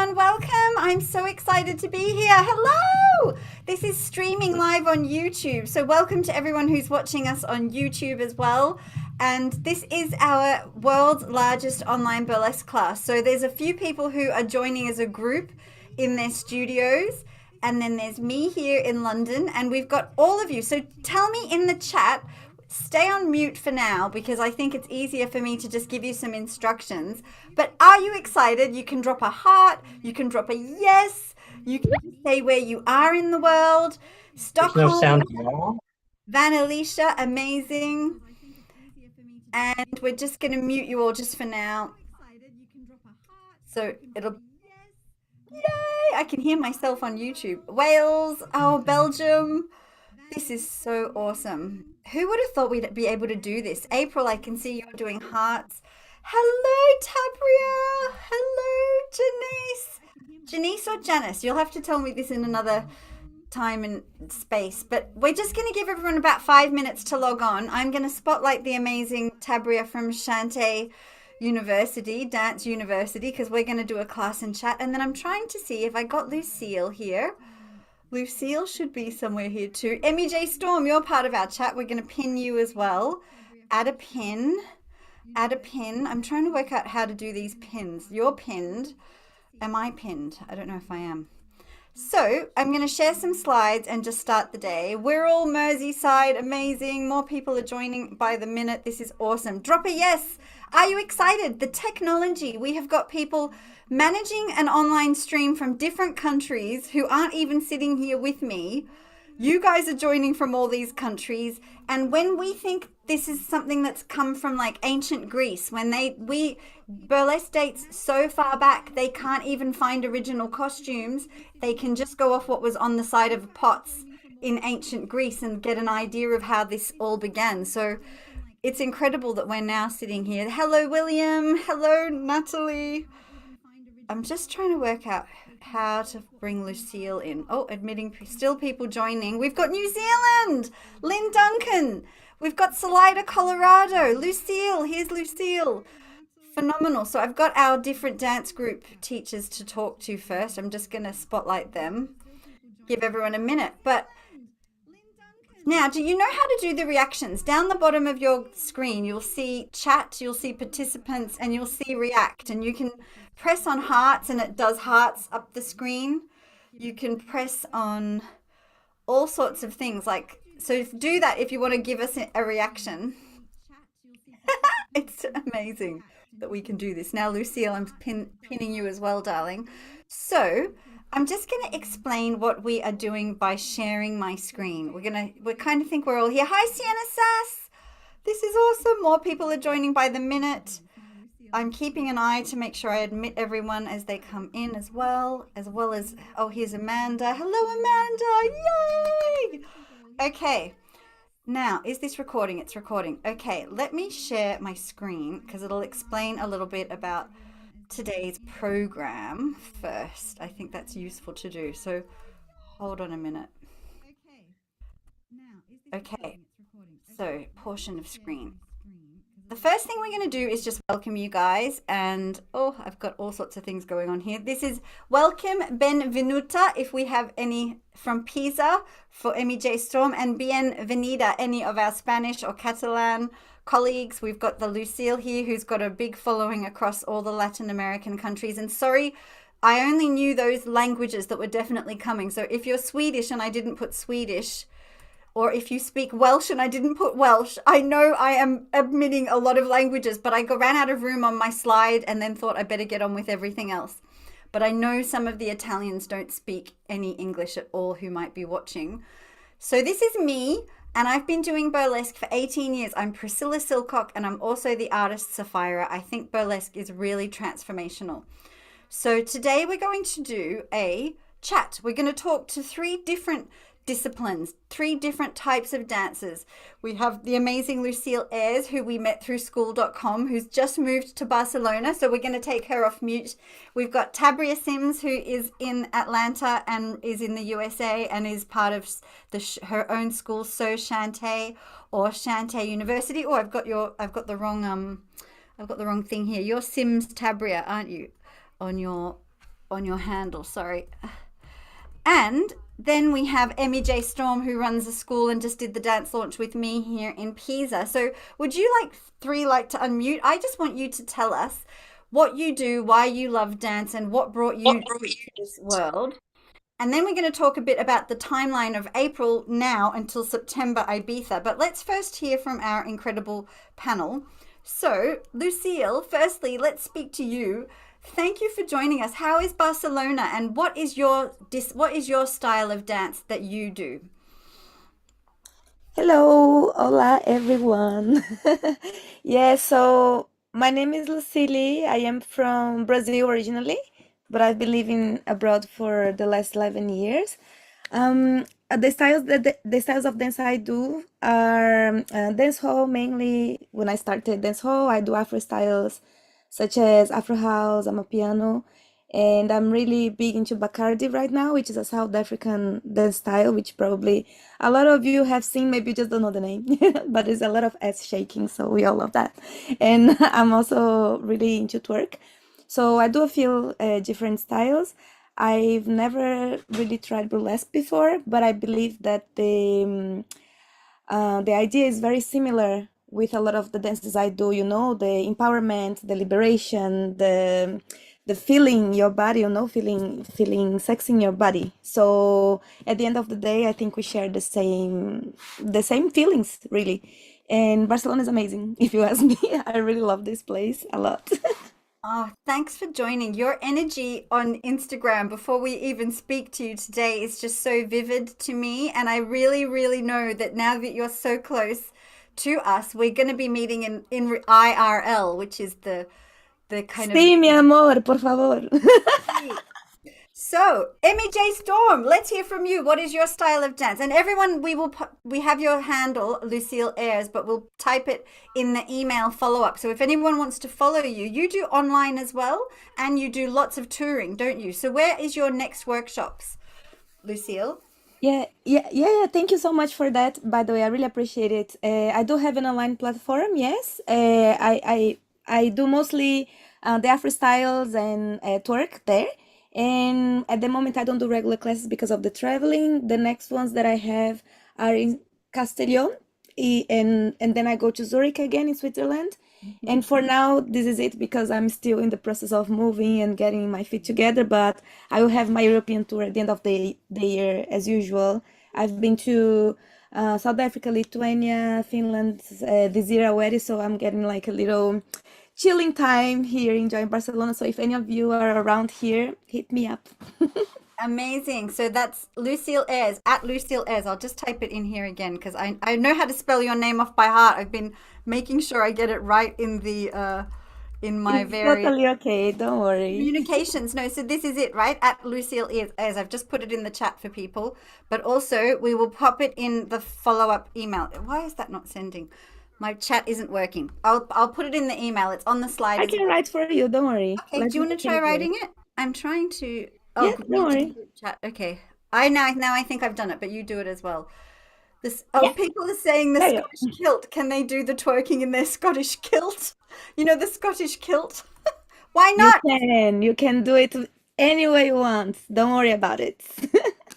everyone. Welcome. I'm so excited to be here. Hello. This is streaming live on YouTube. So welcome to everyone who's watching us on YouTube as well. And this is our world's largest online burlesque class. So there's a few people who are joining as a group in their studios. And then there's me here in London, and we've got all of you. So tell me in the chat, stay on mute for now because I think it's easier for me to just give you some instructions. But are you excited? You can drop a heart, you can drop a yes, you can say where you are in the world. Stockholm, no sound at all. Van Alicia, amazing. And we're just going to mute you all just for now. So it'll... Yay! I can hear myself on YouTube. Wales, oh, Belgium. This is so awesome. Who would have thought we'd be able to do this? April, I can see you're doing hearts. Hello, Tabria. Hello, Janice. Janice or Janice? You'll have to tell me this in another time and space. But we're just going to give everyone about 5 minutes to log on. I'm going to spotlight the amazing Tabria from Chauntay University, Dance University, because we're going to do a class and chat. And then I'm trying to see if I got Lucille here. Lucille should be somewhere here too. Emmy J Storm, you're part of our chat. We're going to pin you as well. Add a pin. Add a pin. I'm trying to work out how to do these pins. You're pinned. Am I pinned? I don't know if I am. So I'm going to share some slides and just start the day. We're all Merseyside. Amazing. More people are joining by the minute. This is awesome. Drop a yes. Are you excited? The technology. We have got people managing an online stream from different countries who aren't even sitting here with me. You guys are joining from all these countries. And when we think this is something that's come from like ancient Greece, when burlesque dates so far back, they can't even find original costumes. They can just go off what was on the side of pots in ancient Greece and get an idea of how this all began. So it's incredible that we're now sitting here. Hello, William. Hello, Natalie. I'm just trying to work out how to bring Lucille in. Oh, admitting still people joining. We've got New Zealand, Lynn Duncan. We've got Salida, Colorado. Lucille, here's Lucille. Phenomenal. So I've got our different dance group teachers to talk to first. I'm just going to spotlight them. Give everyone a minute. But now, do you know how to do the reactions? Down the bottom of your screen, you'll see chat, you'll see participants, and you'll see react. And you can press on hearts and it does hearts up the screen. You can press on all sorts of things. So do that if you want to give us a reaction. It's amazing that we can do this. Now, Lucille, I'm pinning you as well, darling. So I'm just going to explain what we are doing by sharing my screen. We kind of think we're all here. Hi, Sienna Sass. This is awesome. More people are joining by the minute. I'm keeping an eye to make sure I admit everyone as they come in as well as, oh, here's Amanda. Hello, Amanda. Yay. Okay. Now, is this recording? It's recording. Okay, let me share my screen because it'll explain a little bit about today's program first. I think that's useful to do. So hold on a minute. Okay, so portion of screen. The first thing we're going to do is just welcome you guys. And oh, I've got all sorts of things going on here. This is welcome, benvenuta, if we have any from Pisa for Emmy J Storm, and bienvenida, any of our Spanish or Catalan colleagues. We've got the Lucille here who's got a big following across all the Latin American countries. And sorry, I only knew those languages that were definitely coming. So if you're Swedish and I didn't put Swedish, or if you speak Welsh and I didn't put Welsh, I know I am omitting a lot of languages, but I ran out of room on my slide and then thought I better get on with everything else. But I know some of the Italians don't speak any English at all who might be watching. So this is me, and I've been doing burlesque for 18 years. I'm Priscilla Silcock, and I'm also the artist Sapphira. I think burlesque is really transformational. So today we're going to do a chat. We're going to talk to 3 different disciplines, 3 different types of dancers. We have the amazing Lucille Ayres, who we met through school.com, who's just moved to Barcelona. So we're going to take her off mute. We've got Tabria Sims, who is in Atlanta and is in the USA and is part of her own school, So Chauntay or Chauntay University. Oh, I've got the wrong thing here. You're Sims Tabria, aren't you? On on your handle, sorry. And then we have Emmy J. Storm, who runs a school and just did the dance launch with me here in Pisa. So would you like to unmute? I just want you to tell us what you do, why you love dance, and what brought you to this world. And then we're going to talk a bit about the timeline of April now until September Ibiza. But let's first hear from our incredible panel. So, Lucille, firstly, let's speak to you. Thank you for joining us. How is Barcelona, and what is your style of dance that you do? Hello, hola everyone. Yeah, so my name is Lucille. I am from Brazil originally, but I've been living abroad for the last 11 years. The styles of dance I do are dance hall mainly. When I started dance hall, I do Afro styles such as Afro house, Amapiano, and I'm really big into Bacardi right now, which is a South African dance style, which probably a lot of you have seen, maybe you just don't know the name, but there's a lot of ass shaking, so we all love that. And I'm also really into twerk. So I do a few different styles. I've never really tried burlesque before, but I believe that the idea is very similar with a lot of the dances I do, the empowerment, the liberation, the feeling your body, feeling sex in your body. So at the end of the day, I think we share the same feelings really. And Barcelona is amazing, if you ask me. I really love this place a lot. Oh, thanks for joining. Your energy on Instagram before we even speak to you today is just so vivid to me. And I really, really know that now that you're so close to us, we're going to be meeting in IRL, which is the kind of. Sí, mi amor, por favor. So, Emmy J. Storm, let's hear from you. What is your style of dance? And everyone, we have your handle, Lucille Ayres, but we'll type it in the email follow up. So if anyone wants to follow you, you do online as well, and you do lots of touring, don't you? So where is your next workshops, Lucille? Yeah, yeah, yeah, yeah. Thank you so much for that. By the way, I really appreciate it. I do have an online platform. Yes, I do mostly the Afro styles and twerk there. And at the moment, I don't do regular classes because of the traveling. The next ones that I have are in Castellón, and then I go to Zurich again in Switzerland. And for now, this is it because I'm still in the process of moving and getting my feet together. But I will have my European tour at the end of the year as usual. I've been to South Africa, Lithuania, Finland this year already, so I'm getting like a little chilling time here enjoying Barcelona. So if any of you are around here, hit me up. Amazing. So that's Lucille Ayres, at Lucille Ayres. I'll just type it in here again because I know how to spell your name off by heart. I've been making sure I get it right in my It's various totally okay, don't worry. communications. No, so this is it, right? At Lucille Ayres. I've just put it in the chat for people, but also we will pop it in the follow-up email. Why is that not sending? My chat isn't working. I'll put it in the email. It's on the slide I as can well. write for you, don't worry. Okay, do Let you me want to try think here. writing it? I'm trying to. Oh, Yeah, don't group worry. chat. Okay. I think I've done it, but you do it as well. This oh, Yeah, people are saying the there you Scottish kilt. Can they do the twerking in their Scottish kilt? You know the Scottish kilt? Why You not? can. You can do it any way you want. Don't worry about it.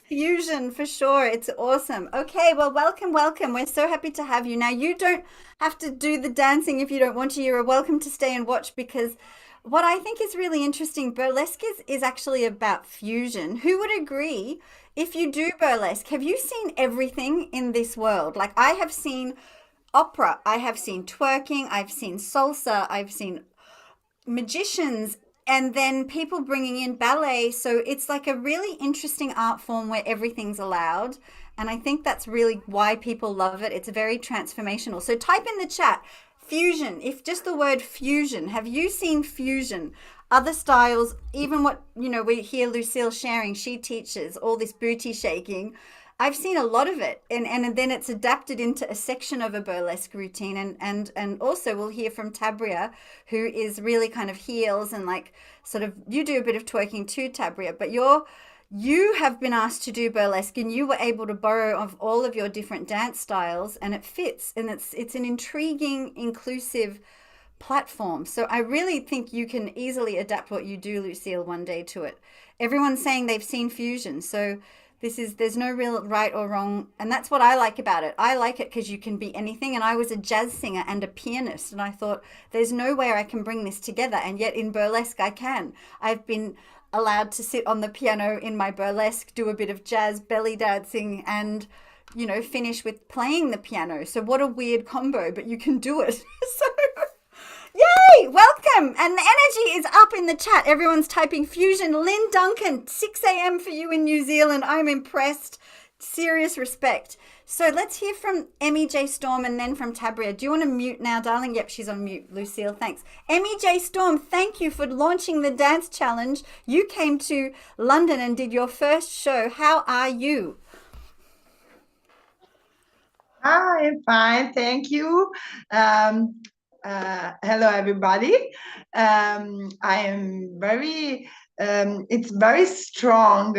Fusion for sure. It's awesome. Okay, well, welcome, welcome. We're so happy to have you. Now, you don't have to do the dancing if you don't want to. You're welcome to stay and watch because what I think is really interesting, burlesque is actually about fusion. Who would agree if you do burlesque? Have you seen everything in this world? Like, I have seen opera, I have seen twerking, I've seen salsa, I've seen magicians, and then people bringing in ballet. So it's like a really interesting art form where everything's allowed. And I think that's really why people love it. It's very transformational. So type in the chat fusion, if just the word fusion. Have you seen fusion? Other styles, even what, we hear Lucille sharing, she teaches all this booty shaking. I've seen a lot of it, and then it's adapted into a section of a burlesque routine, and also we'll hear from Tabria, who is really kind of heels and like sort of you do a bit of twerking too, Tabria, but you have been asked to do burlesque, and you were able to borrow of all of your different dance styles, and it fits, and it's an intriguing, inclusive platform. So I really think you can easily adapt what you do, Lucille, one day to it. Everyone's saying they've seen fusion. So there's no real right or wrong. And that's what I like about it. I like it because you can be anything. And I was a jazz singer and a pianist. And I thought, there's no way I can bring this together. And yet in burlesque, I can. I've been allowed to sit on the piano in my burlesque, do a bit of jazz belly dancing, and finish with playing the piano. So what a weird combo, but you can do it. So yay! Welcome! And the energy is up in the chat. Everyone's typing fusion. Lynn Duncan, 6 a.m. for you in New Zealand. I'm impressed. Serious respect. So let's hear from Emmy J. Storm and then from Tabria. Do you want to mute now, darling? Yep, she's on mute. Lucille, thanks. Emmy J. Storm, thank you for launching the dance challenge. You came to London and did your first show. How are you? I'm fine, thank you. Hello, everybody. I am very. It's very strong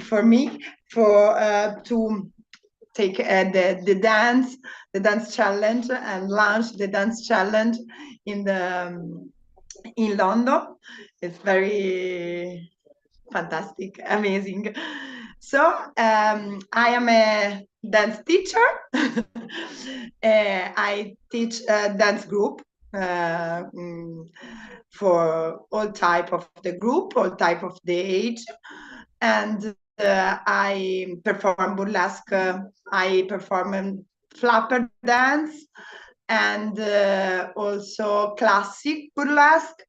for me to take the dance challenge and launch the dance challenge in in London. It's very fantastic, amazing. So I am a dance teacher. I teach a dance group for all type of the group, all type of the age, and I perform burlesque. I perform flapper dance and also classic burlesque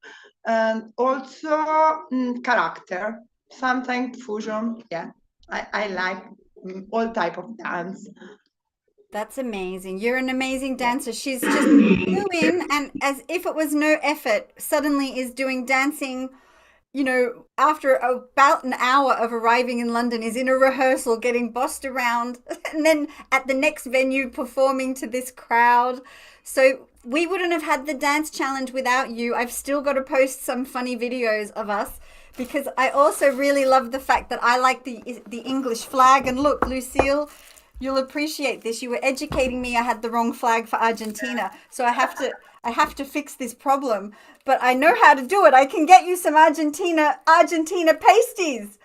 and also character, sometimes fusion. Yeah, I like all type of dance. That's amazing. You're an amazing dancer. She's just flew in and as if it was no effort, suddenly is doing dancing, after about an hour of arriving in London, is in a rehearsal getting bossed around and then at the next venue performing to this crowd. So we wouldn't have had the dance challenge without you. I've still got to post some funny videos of us because I also really love the fact that I like the English flag. And look, Lucille, you'll appreciate this. You were educating me. I had the wrong flag for Argentina, so I have to fix this problem. But I know how to do it. I can get you some Argentina pasties.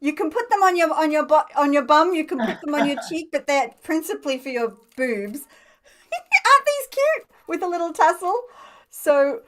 You can put them on your bum. You can put them on your cheek, but they're principally for your boobs. Aren't these cute with a little tassel? So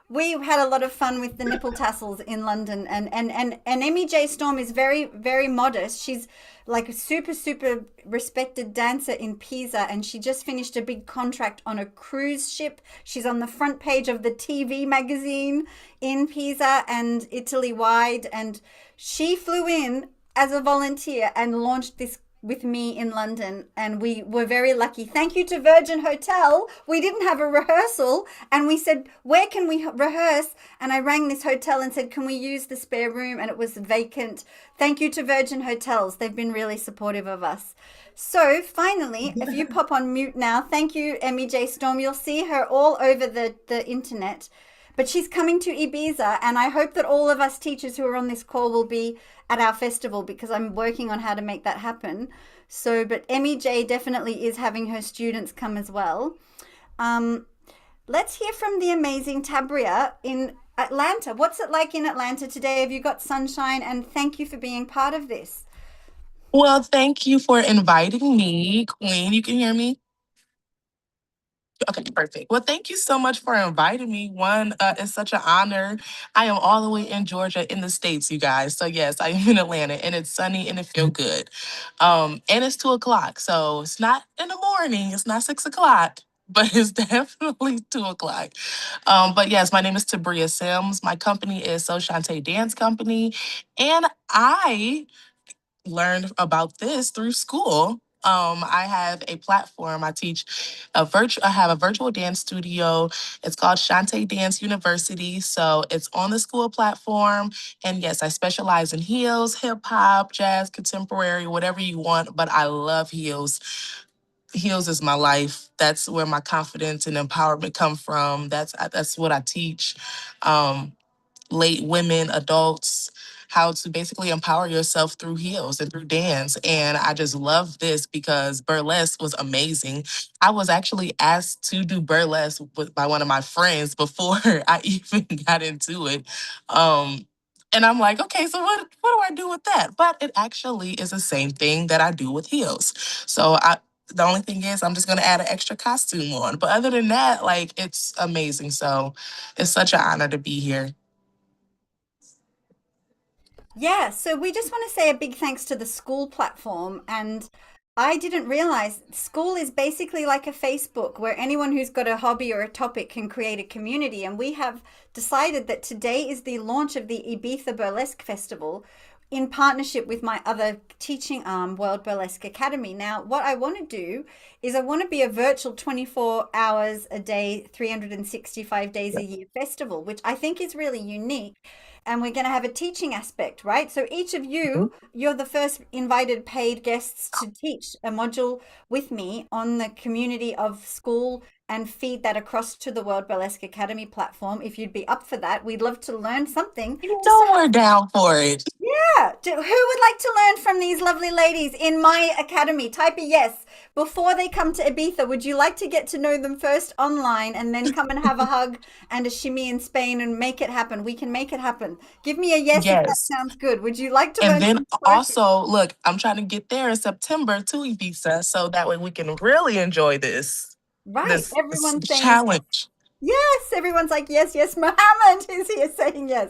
we had a lot of fun with the nipple tassels in London, and Emmy J. Storm is very, very modest. She's like a super, super respected dancer in Pisa, and she just finished a big contract on a cruise ship. She's on the front page of the TV magazine in Pisa and Italy wide, and she flew in as a volunteer and launched this with me in London, and we were very lucky. Thank you to Virgin Hotel. We didn't have a rehearsal, and we said, where can we rehearse? And I rang this hotel and said, can we use the spare room? And it was vacant. Thank you to Virgin Hotels. They've been really supportive of us. So finally, if you pop on mute now, thank you, Emmy J. Storm. You'll see her all over the internet. But she's coming to Ibiza, and I hope that all of us teachers who are on this call will be at our festival because I'm working on how to make that happen. So, but Emmy J definitely is having her students come as well. Let's hear from the amazing Tabria in Atlanta. What's it like in Atlanta today? Have you got sunshine? And thank you for being part of this. Well, thank you for inviting me, Queen. You can hear me? Okay, perfect. Well, thank you so much for inviting me. One, it's such an honor. I am all the way in Georgia in the States, you guys. So yes, I am in Atlanta and it's sunny and it feels good. And it's 2 o'clock. So it's not in the morning, it's not 6 o'clock, but it's definitely 2 o'clock. But yes, my name is Tabria Sims. My company is Chauntay Dance Company. And I learned about this through school. I have a platform. I teach I have a virtual dance studio. It's called Chauntay Dance University. So it's on the school platform. And yes, I specialize in heels, hip hop, jazz, contemporary, whatever you want. But I love heels. Heels is my life. That's where my confidence and empowerment come from. That's what I teach. Late women, adults, how to basically empower yourself through heels and through dance. And I just love this because burlesque was amazing. I was actually asked to do burlesque by one of my friends before I even got into it. Um, and I'm like, okay, so what do I do with that? But it actually is the same thing that I do with heels. So the only thing is I'm just gonna add an extra costume on. But other than that, like it's amazing. So it's such an honor to be here. Yeah, so we just want to say a big thanks to the school platform. And I didn't realize school is basically like a Facebook where anyone who's got a hobby or a topic can create a community. And we have decided that today is the launch of the Ibiza Burlesque Festival in partnership with my other teaching arm, World Burlesque Academy. Now, what I want to do is I want to be a virtual 24 hours a day, 365 days a year festival, which I think is really unique. And we're going to have a teaching aspect, right? So each of you, you're the first invited paid guests to teach a module with me on the community of school and feed that across to the World Burlesque Academy platform. If you'd be up for that, we'd love to learn something. You know we're down for it. Yeah. Who would like to learn from these lovely ladies in my academy? Type a yes. Before they come to Ibiza, would you like to get to know them first online and then come and have a hug and a shimmy in Spain and make it happen? We can make it happen. Give me a yes if that Yes. sounds good. Would you like to And learn then some twerking? also, look, I'm trying to get there in September to Ibiza, so that way we can really enjoy Right. this Everyone's saying yes. challenge. Yes, everyone's like, yes, yes. Mohammed is here saying yes.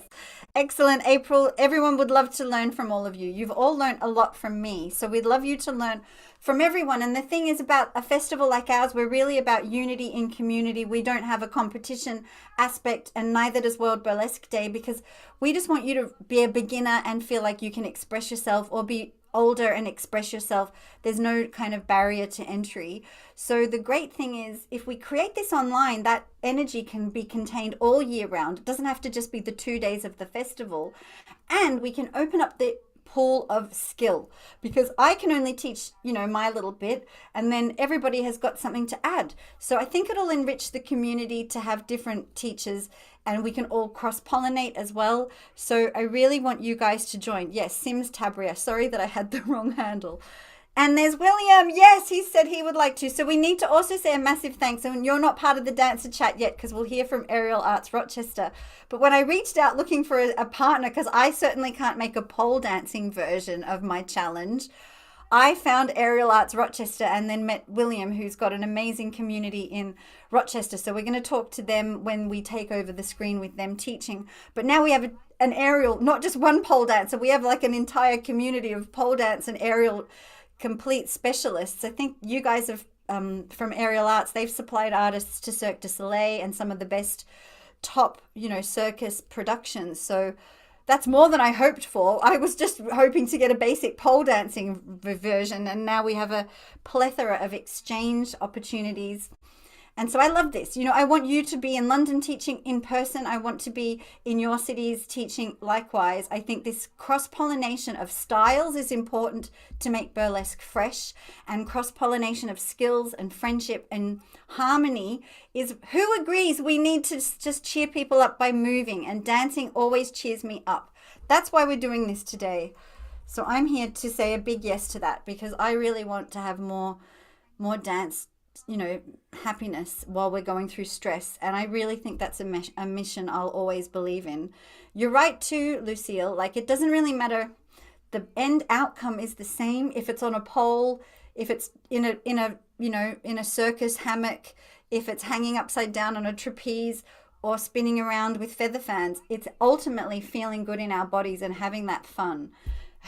Excellent, April. Everyone would love to learn from all of you. You've all learned a lot from me. So we'd love you to learn from everyone. And the thing is about a festival like ours, we're really about unity in community. We don't have a competition aspect, and neither does World Burlesque Day, because we just want you to be a beginner and feel like you can express yourself, or be older and express yourself. There's no kind of barrier to entry. So the great thing is, if we create this online, that energy can be contained all year round. It doesn't have to just be the 2 days of the festival. And we can open up the pool of skill, because I can only teach, my little bit, and then everybody has got something to add. So I think it'll enrich the community to have different teachers, and we can all cross-pollinate as well. So I really want you guys to join. Yes, Sims Tabria. Sorry that I had the wrong handle. And there's William. Yes, he said he would like to. So we need to also say a massive thanks. And you're not part of the dancer chat yet, because we'll hear from Aerial Arts Rochester. But when I reached out looking for a partner, because I certainly can't make a pole dancing version of my challenge, I found Aerial Arts Rochester and then met William, who's got an amazing community in Rochester. So we're going to talk to them when we take over the screen with them teaching. But now we have an aerial, not just one pole dancer. We have like an entire community of pole dance and aerial complete specialists. I think you guys have, from Aerial Arts, they've supplied artists to Cirque du Soleil and some of the best top, circus productions. So that's more than I hoped for. I was just hoping to get a basic pole dancing version, and now we have a plethora of exchange opportunities. And so I love this. I want you to be in London teaching in person. I want to be in your cities teaching likewise. I think this cross-pollination of styles is important to make burlesque fresh, and cross-pollination of skills and friendship and harmony is, who agrees we need to just cheer people up by moving, and dancing always cheers me up. That's why we're doing this today. So I'm here to say a big yes to that, because I really want to have more dance, happiness while we're going through stress. And I really think that's a mission I'll always believe in. You're right too, Lucille. Like, it doesn't really matter. The end outcome is the same. If it's on a pole, if it's in a circus hammock, if it's hanging upside down on a trapeze, or spinning around with feather fans, it's ultimately feeling good in our bodies and having that fun.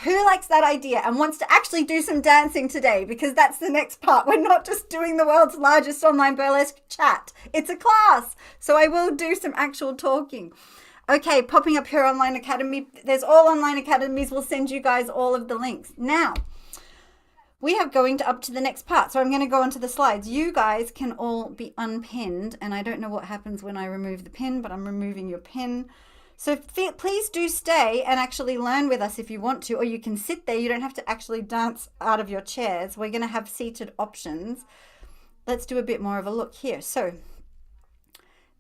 Who likes that idea and wants to actually do some dancing today? Because that's the next part. We're not just doing the world's largest online burlesque chat. It's a class. So I will do some actual talking. Okay, popping up here, online academy. There's all online academies. We'll send you guys all of the links. Now, we are going up to the next part. So I'm going to go onto the slides. You guys can all be unpinned. And I don't know what happens when I remove the pin, but I'm removing your pin. So please do stay and actually learn with us if you want to, or you can sit there. You don't have to actually dance out of your chairs. We're going to have seated options. Let's do a bit more of a look here. So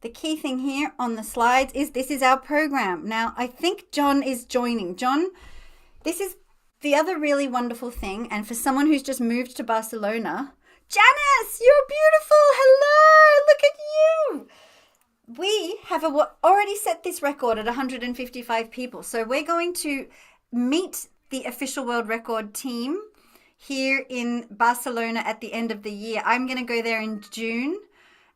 the key thing here on the slides is this is our program. Now, I think John is joining. John, this is the other really wonderful thing, and for someone who's just moved to Barcelona, Janice, you're beautiful. Hello, look at you. We have already set this record at 155 people. So we're going to meet the official world record team here in Barcelona at the end of the year. I'm going to go there in June,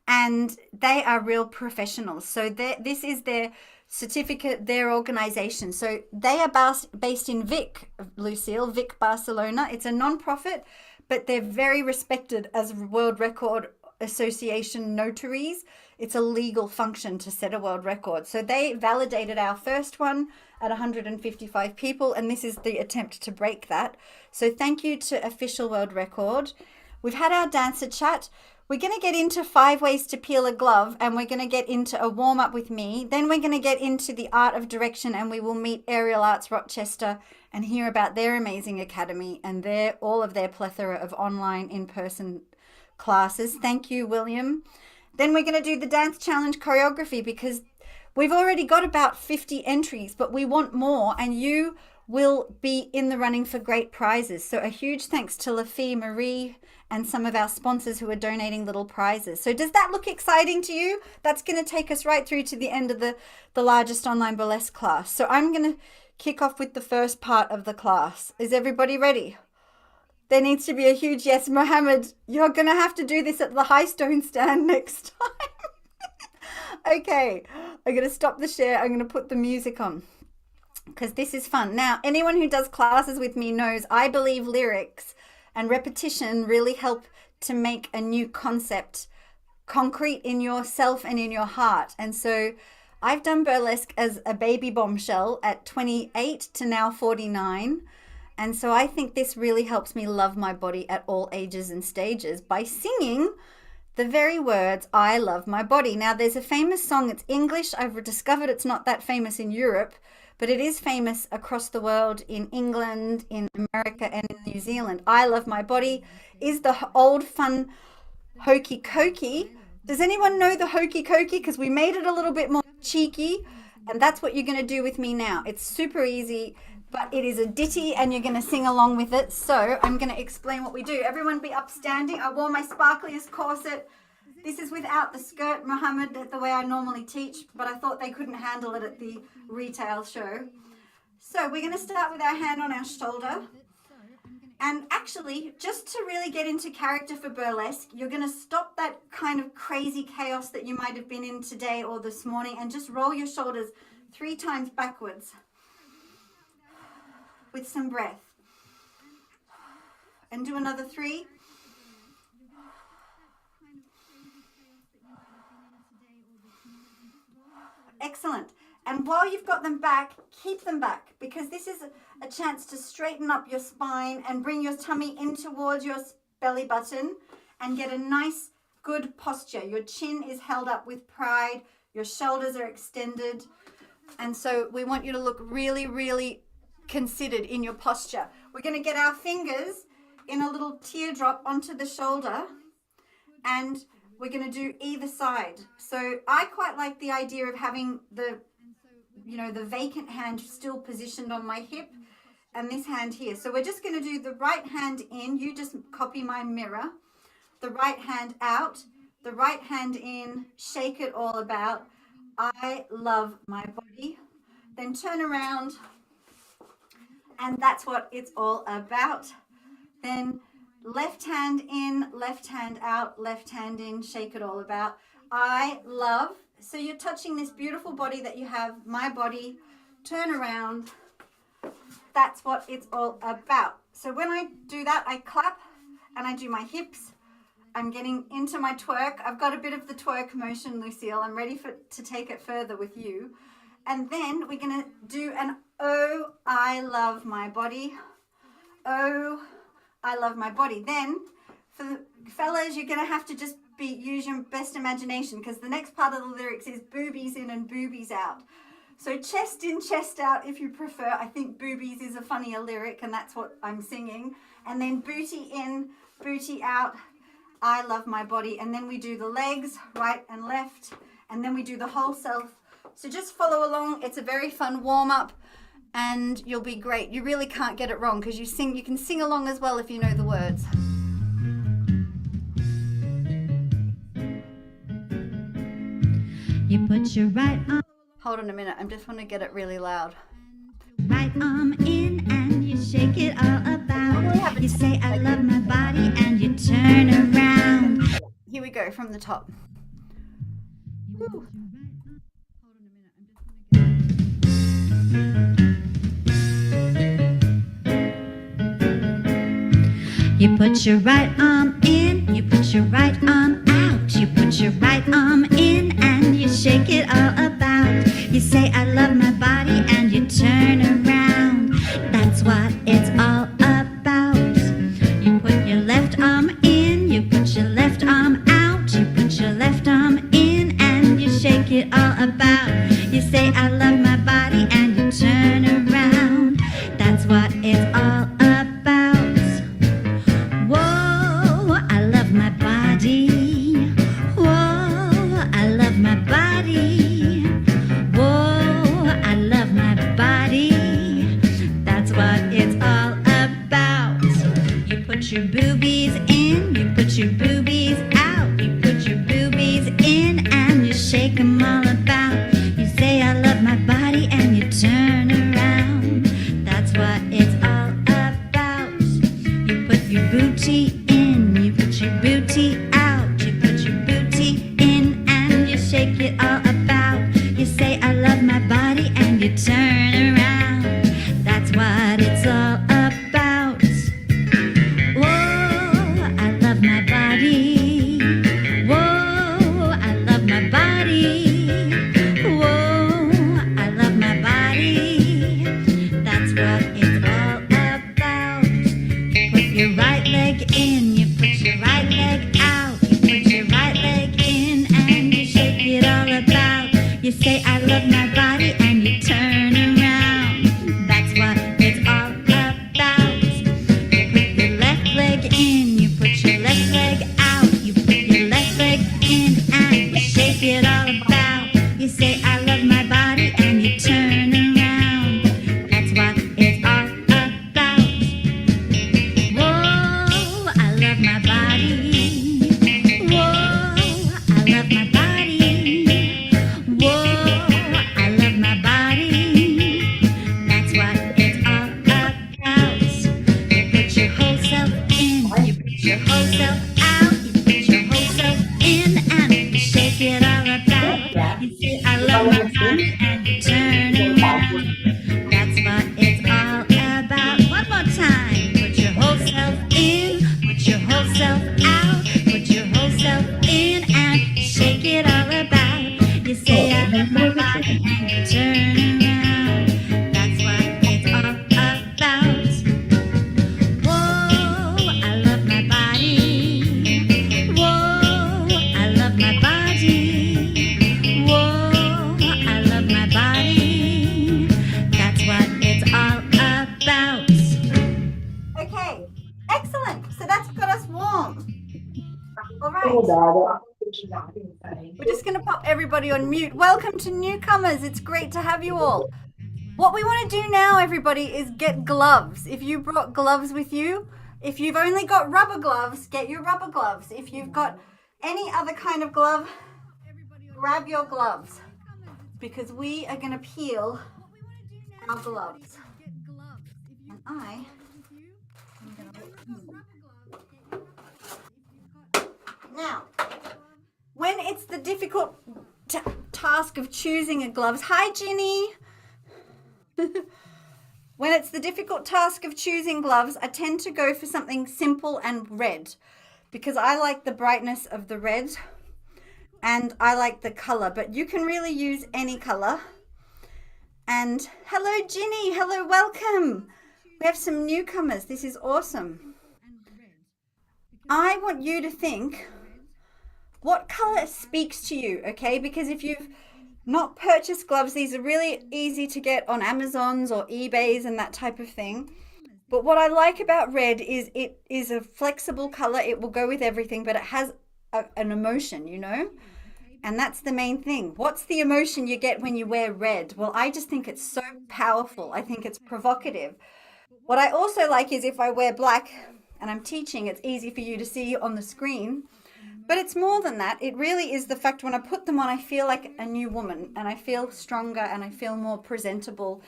and they are real professionals. So this is their certificate, their organization. So they are based in Vic, Lucille, Vic, Barcelona. It's a non-profit, but they're very respected as World Record Association notaries. It's a legal function to set a world record. So they validated our first one at 155 people, and this is the attempt to break that. So thank you to Official World Record. We've had our dancer chat. We're going to get into 5 ways to peel a glove, and we're going to get into a warm-up with me. Then we're going to get into the art of direction, and we will meet Aerial Arts Rochester and hear about their amazing academy and all of their plethora of online, in-person classes. Thank you, William. Then we're going to do the dance challenge choreography, because we've already got about 50 entries, but we want more, and you will be in the running for great prizes. So a huge thanks to Lafie, Marie, and some of our sponsors who are donating little prizes. So does that look exciting to you? That's going to take us right through to the end of the largest online burlesque class. So I'm going to kick off with the first part of the class. Is everybody ready? There needs to be a huge yes. Mohammed, you're going to have to do this at the high stone stand next time. Okay, I'm going to stop the share. I'm going to put the music on because this is fun. Now, anyone who does classes with me knows I believe lyrics and repetition really help to make a new concept concrete in yourself and in your heart. And so I've done burlesque as a baby bombshell at 28 to now 49. And so I think this really helps me love my body at all ages and stages by singing the very words, I love my body. Now, there's a famous song. It's English. I've discovered it's not that famous in Europe, but it is famous across the world, in England, in America, and in New Zealand. I love my body is the old fun hokey cokey. Does anyone know the hokey cokey? Because we made it a little bit more cheeky, and that's what you're going to do with me now. It's super easy, but it is a ditty and you're going to sing along with it. So I'm going to explain what we do. Everyone be upstanding. I wore my sparkliest corset. This is without the skirt, Mohammed, the way I normally teach, but I thought they couldn't handle it at the retail show. So we're going to start with our hand on our shoulder. And actually, just to really get into character for burlesque, you're going to stop that kind of crazy chaos that you might have been in today or this morning and just roll your shoulders 3 times backwards with some breath. And do another 3. Excellent. And while you've got them back, keep them back, because this is a chance to straighten up your spine and bring your tummy in towards your belly button and get a nice, good posture. Your chin is held up with pride. Your shoulders are extended. And so we want you to look really, really considered in your posture. We're going to get our fingers in a little teardrop onto the shoulder, and we're going to do either side. So I quite like the idea of having the vacant hand still positioned on my hip and this hand here. So we're just going to do the right hand in. You just copy my mirror. The right hand out, the right hand in, shake it all about. I love my body. Then turn around, and that's what it's all about. Then left hand in, left hand out, left hand in, shake it all about. I love. So you're touching this beautiful body that you have, my body. Turn around. That's what it's all about. So when I do that, I clap and I do my hips. I'm getting into my twerk. I've got a bit of the twerk motion, Lucille. I'm ready to take it further with you. And then we're going to do an oh, I love my body. Oh, I love my body. Then for the fellas, you're going to have to just use your best imagination, because the next part of the lyrics is boobies in and boobies out. So chest in, chest out if you prefer. I think boobies is a funnier lyric, and that's what I'm singing. And then booty in, booty out. I love my body. And then we do the legs, right and left. and then we do the whole self. So just follow along. It's a very fun warm-up, and you'll be great. You really can't get it wrong because you can sing along as well if you know the words. You put your right arm, Hold on a minute. I just want to get it really loud. right arm in and you shake it all about. You say I love my body and you turn around. Here we go from the top. Woo. You put your right arm in, you put your right arm out. You put your right arm in and you shake it all about. You say I love my body and you turn around. That's what it's all about. You put your left arm in, you put your left arm out. You put your left arm in and you shake it all about. You say I love my body and you turn around. That's what it's all about. Whoa, I love my body. Whoa, I love my body. Whoa, I love my body. That's what it's all about. You put your boobies in, you put your boobies out. You put your boobies in and you shake them all about. You say I love my body and you turn around. That's what it's all about. You put your booty in, you put your booty out. You put your booty in and you shake it all about. You say I love my body and you turn around. That's what it's all about. Whoa, I love my body. Whoa, I love my body. Whoa, I love my body. That's what it's all about. Put your right leg in, you put your right leg out. You put your right leg in and you shake it all about. You say I love my body and you turn around. That's what it's all about. You put your left leg in, you put your left leg out. You put your left leg in and you shake it all about. You say I love my body and you turn around. That's what it's all about. Whoa, I love my body. Whoa, I love my body. Whoa, I love my body. That's what it's all about. You put your whole self in, you put your whole self out. You put your whole self in and you shake it all about. You say I love my body and you turn around. That's what it's all about. One more time. Put your whole self in, put your whole self out. Put your whole self in and shake it all about. You say I love my body and you turn around. That's what it's all about. Whoa, I love my body. Whoa, I love my body. Whoa, I love my body. That's what it's all about. Okay, excellent. So that's got us warm. All right. We're just going to pop everybody on mute. Welcome to newcomers. It's great to have you all. What we want to do now, everybody, is get gloves. If you brought gloves with you, if you've only got rubber gloves, get your rubber gloves. If you've got any other kind of glove, grab your gloves because we are going to peel our gloves. And I am going to... Now, when it's the difficult task of choosing a gloves, hi Ginny. When it's the difficult task of choosing gloves, I tend to go for something simple and red because I like the brightness of the red and I like the color, but you can really use any color. And hello Ginny, hello, welcome. We have some newcomers. This is awesome. I want you to think what color speaks to you, okay? Because if you've not purchased gloves, these are really easy to get on Amazons or eBays and that type of thing. But what I like about red is it is a flexible color. It will go with everything, but it has an emotion, you know? And that's the main thing. What's the emotion you get when you wear red? Well, I just think it's so powerful. I think it's provocative. What I also like is if I wear black and I'm teaching, it's easy for you to see on the screen. But it's more than that. It really is the fact when I put them on, I feel like a new woman and I feel stronger and I feel more presentable.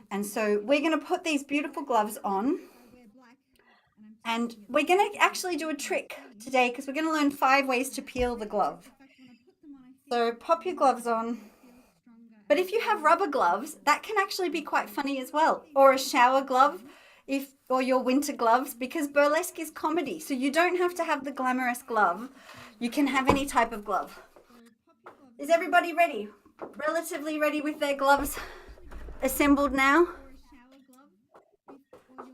And so we're going to put these beautiful gloves on. And we're going to actually do a trick today because we're going to learn 5 ways to peel the glove. So pop your gloves on. But if you have rubber gloves, that can actually be quite funny as well. Or a shower glove, or your winter gloves, because burlesque is comedy. So you don't have to have the glamorous glove. You can have any type of glove. Is everybody ready? Relatively ready with their gloves assembled now?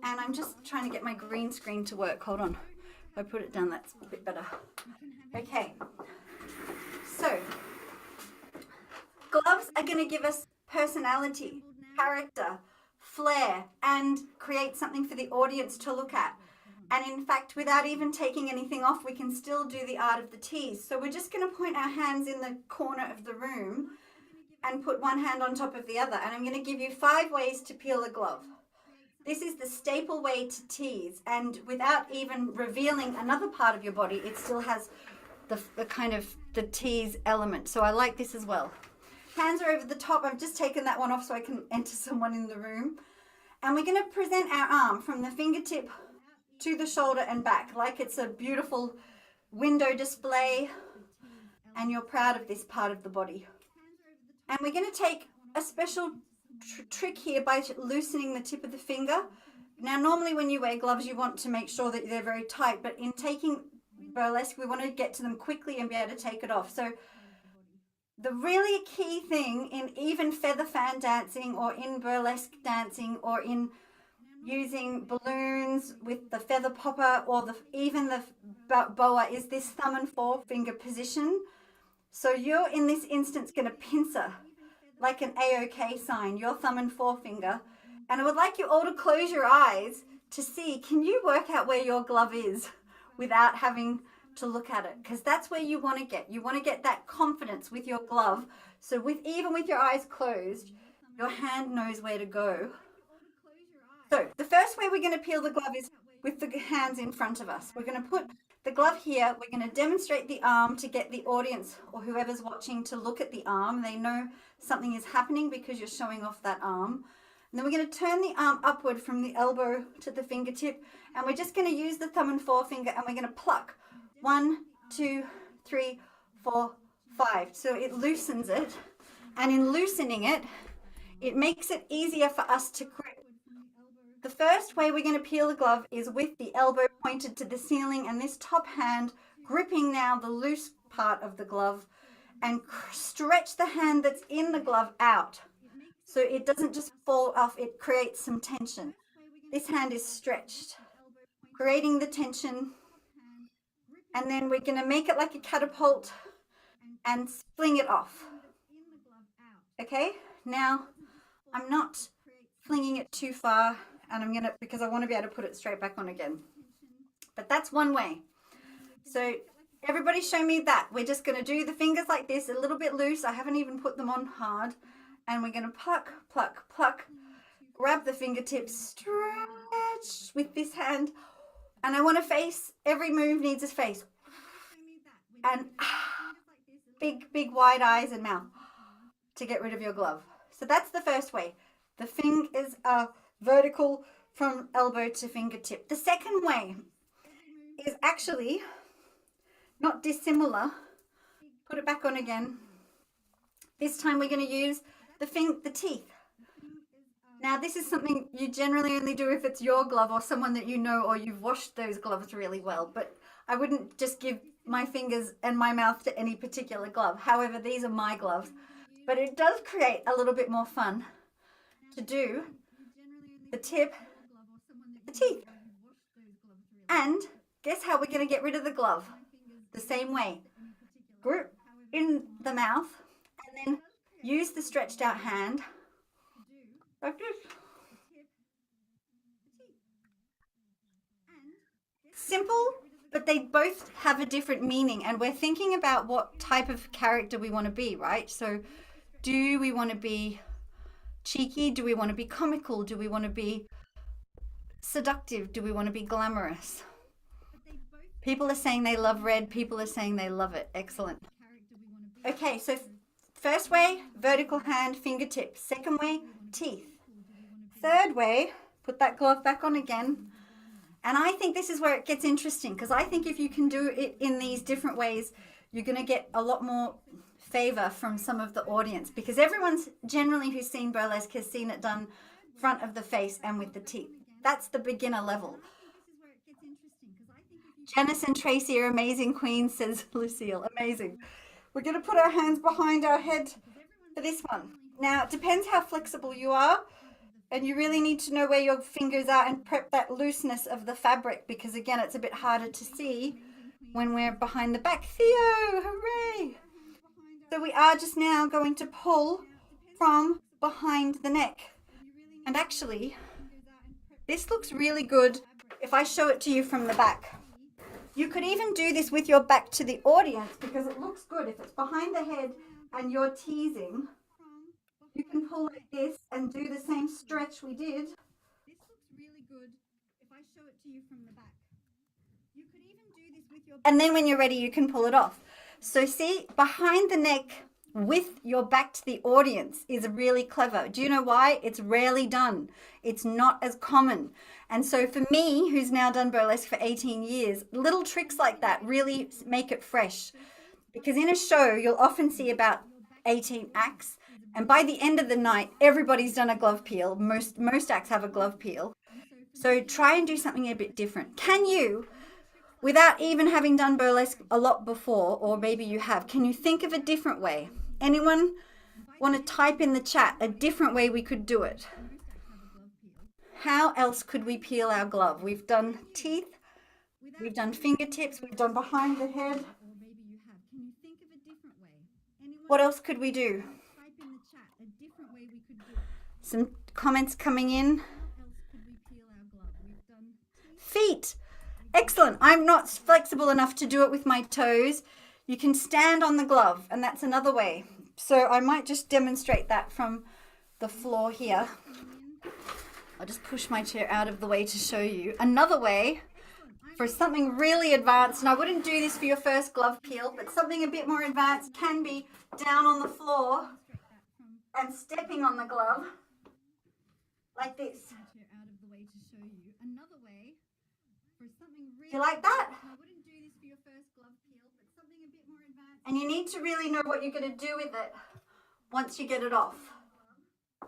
And I'm just trying to get my green screen to work. Hold on. If I put it down, that's a bit better. Okay. So, gloves are going to give us personality, character, flair, and create something for the audience to look at. And in fact, without even taking anything off, we can still do the art of the tease. So we're just going to point our hands in the corner of the room and put one hand on top of the other. And I'm going to give you 5 ways to peel a glove. This is the staple way to tease. And without even revealing another part of your body, it still has the kind of the tease element. So I like this as well. Hands are over the top. I've just taken that one off so I can enter someone in the room. And we're going to present our arm from the fingertip to the shoulder and back like it's a beautiful window display and you're proud of this part of the body. And we're going to take a special trick here by loosening the tip of the finger. Now normally when you wear gloves you want to make sure that they're very tight, but in taking burlesque we want to get to them quickly and be able to take it off. So the really key thing in even feather fan dancing or in burlesque dancing or in using balloons with the feather popper or even the boa is this thumb and forefinger position. So you're in this instance going to pincer like an A-OK sign, your thumb and forefinger. And I would like you all to close your eyes to see, can you work out where your glove is without having to look at it? Because that's where you want to get. You want to get that confidence with your glove. So even with your eyes closed, your hand knows where to go. So the first way we're going to peel the glove is with the hands in front of us. We're going to put the glove here. We're going to demonstrate the arm to get the audience or whoever's watching to look at the arm. They know something is happening because you're showing off that arm. And then we're going to turn the arm upward from the elbow to the fingertip. And we're just going to use the thumb and forefinger and we're going to pluck. 1, 2, 3, 4, 5. So it loosens it. And in loosening it, it makes it easier for us to grip. The first way we're going to peel the glove is with the elbow pointed to the ceiling and this top hand gripping now the loose part of the glove and stretch the hand that's in the glove out so it doesn't just fall off, it creates some tension. This hand is stretched, creating the tension, and then we're going to make it like a catapult and fling it off. Okay, now I'm not flinging it too far. And I'm going to, because I want to be able to put it straight back on again. But that's one way. So everybody show me that. We're just going to do the fingers like this, a little bit loose. I haven't even put them on hard. And we're going to pluck, pluck, pluck. Grab the fingertips, stretch with this hand. And I want to face, every move needs a face. And big, big wide eyes and mouth to get rid of your glove. So that's the first way. The fingers are vertical from elbow to fingertip. The second way is actually not dissimilar. Put it back on again. This time we're going to use the teeth. Now this is something you generally only do if it's your glove or someone that you know or you've washed those gloves really well. But I wouldn't just give my fingers and my mouth to any particular glove. However, these are my gloves. But it does create a little bit more fun to do the tip, the teeth. And guess how we're going to get rid of the glove? The same way. Grip in the mouth and then use the stretched out hand like this. Simple, but they both have a different meaning, and we're thinking about what type of character we want to be, right? So do we want to be cheeky? Do we want to be comical? Do we want to be seductive? Do we want to be glamorous? People are saying they love red. People are saying they love it. Excellent. Okay, so first way, vertical hand, fingertips. Second way, teeth. Third way, put that glove back on again. And I think this is where it gets interesting, because I think if you can do it in these different ways, you're going to get a lot more favor from some of the audience, because everyone's generally who's seen burlesque has seen it done front of the face and with the teeth. That's the beginner level. Janice and Tracy are amazing queens, says Lucille. Amazing. We're going to put our hands behind our head for this one. Now, it depends how flexible you are, and you really need to know where your fingers are and prep that looseness of the fabric, because again, it's a bit harder to see when we're behind the back. Theo, hooray! So we are just now going to pull from behind the neck. And actually, this looks really good if I show it to you from the back. You could even do this with your back to the audience, because it looks good. If it's behind the head and you're teasing, you can pull like this and do the same stretch we did. This looks really good if I show it to you from the back. You could even do this with your... And then when you're ready, you can pull it off. So see, behind the neck with your back to the audience is really clever. Do you know why? It's rarely done. It's not as common. And so for me, who's now done burlesque for 18 years, little tricks like that really make it fresh. Because in a show, you'll often see about 18 acts. And by the end of the night, everybody's done a glove peel. Most acts have a glove peel. So try and do something a bit different. Can you, without even having done burlesque a lot before, or maybe you have, can you think of a different way? Anyone want to type in the chat a different way we could do it? How else could we peel our glove? We've done teeth, we've done fingertips, we've done behind the head. What else could we do? Some comments coming in. Feet. Excellent. I'm not flexible enough to do it with my toes. You can stand on the glove, and that's another way. So I might just demonstrate that from the floor here. I'll just push my chair out of the way to show you. Another way for something really advanced, and I wouldn't do this for your first glove peel, but something a bit more advanced can be down on the floor and stepping on the glove like this. Do you like that? And you need to really know what you're going to do with it once you get it off.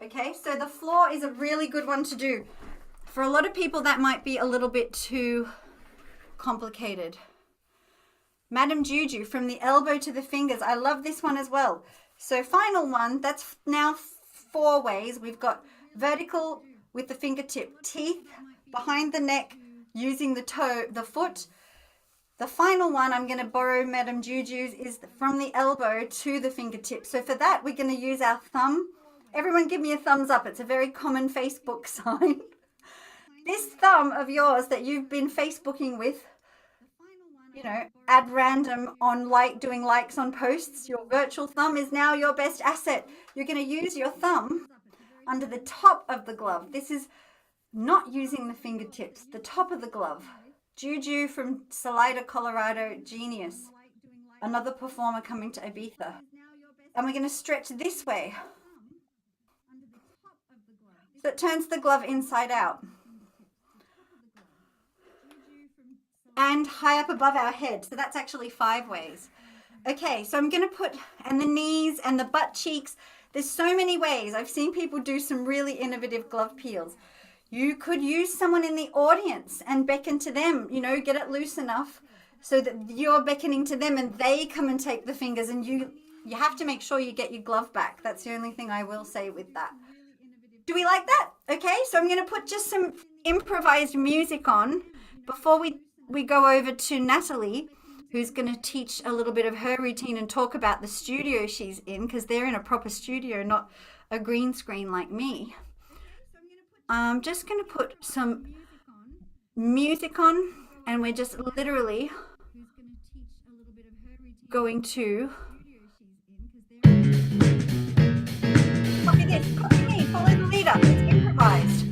Okay, so the floor is a really good one to do. For a lot of people, that might be a little bit too complicated. Madam Juju, from the elbow to the fingers. I love this one as well. So final one, that's now 4 ways. We've got vertical with the fingertip, teeth, behind the neck, using the toe, the foot. The final one, I'm going to borrow Madam Juju's, is from the elbow to the fingertip. So for that, we're going to use our thumb. Everyone give me a thumbs up. It's a very common Facebook sign. This thumb of yours that you've been Facebooking with, you know, at random on doing likes on posts, your virtual thumb is now your best asset. You're going to use your thumb under the top of the glove. This is not using the fingertips, the top of the glove. Juju from Salida, Colorado, genius. Another performer coming to Ibiza. And we're going to stretch this way. So it turns the glove inside out. And high up above our head. So that's actually 5 ways. Okay, so I'm going to put, and the knees and the butt cheeks. There's so many ways. I've seen people do some really innovative glove peels. You could use someone in the audience and beckon to them, you know, get it loose enough so that you're beckoning to them and they come and take the fingers, and you have to make sure you get your glove back. That's the only thing I will say with that. Do we like that? Okay, so I'm going to put just some improvised music on before we go over to Natalie, who's going to teach a little bit of her routine and talk about the studio she's in, because they're in a proper studio, not a green screen like me. I'm just going to put some music on And we're just literally going to copy this, copy me, follow the leader. It's improvised.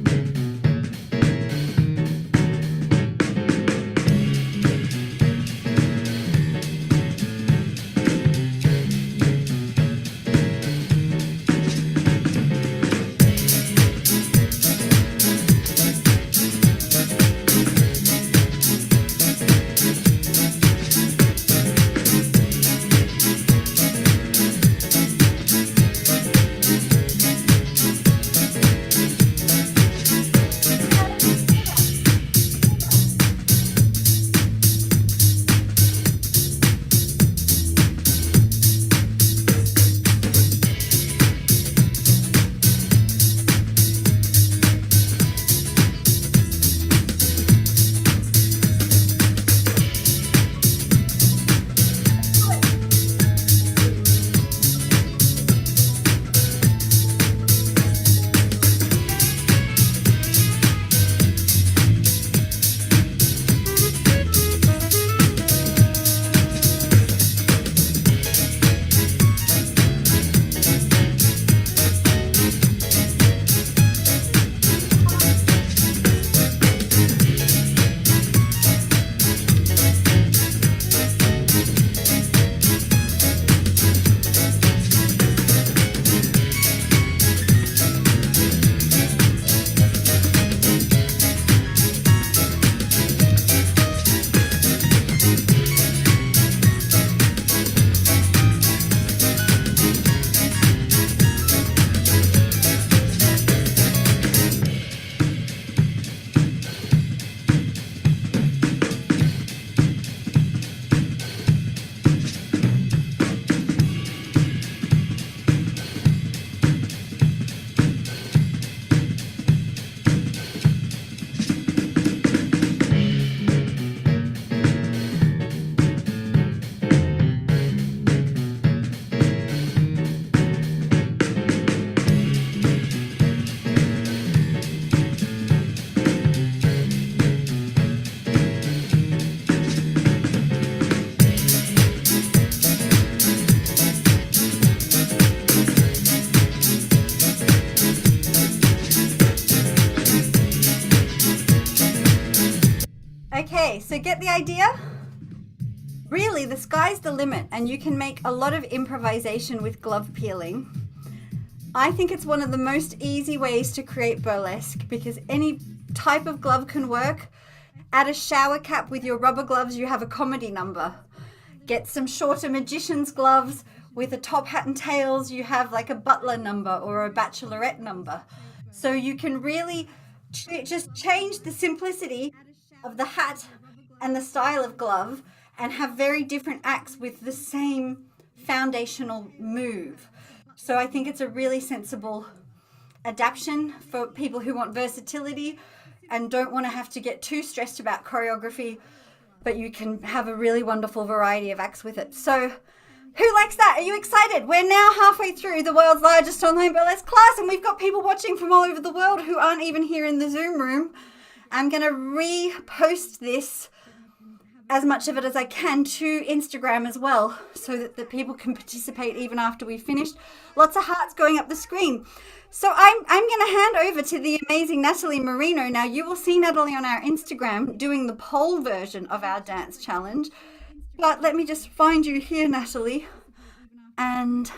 Okay, so get the idea? Really, the sky's the limit, and you can make a lot of improvisation with glove peeling. I think it's one of the most easy ways to create burlesque because any type of glove can work. Add a shower cap with your rubber gloves, you have a comedy number. Get some shorter magician's gloves with a top hat and tails, you have like a butler number or a bachelorette number. So you can really just change the simplicity of the hat and the style of glove and have very different acts with the same foundational move. So I think it's a really sensible adaptation for people who want versatility and don't want to have to get too stressed about choreography, but you can have a really wonderful variety of acts with it. So who likes that? Are you excited? We're now halfway through the world's largest online burlesque class, and we've got people watching from all over the world who aren't even here in the Zoom room. I'm going to repost this, as much of it as I can, to Instagram as well, so that the people can participate even after we've finished. Lots of hearts going up the screen. So I'm going to hand over to the amazing Natalie Marino. Now, you will see Natalie on our Instagram doing the pole version of our dance challenge. But let me just find you here, Natalie. And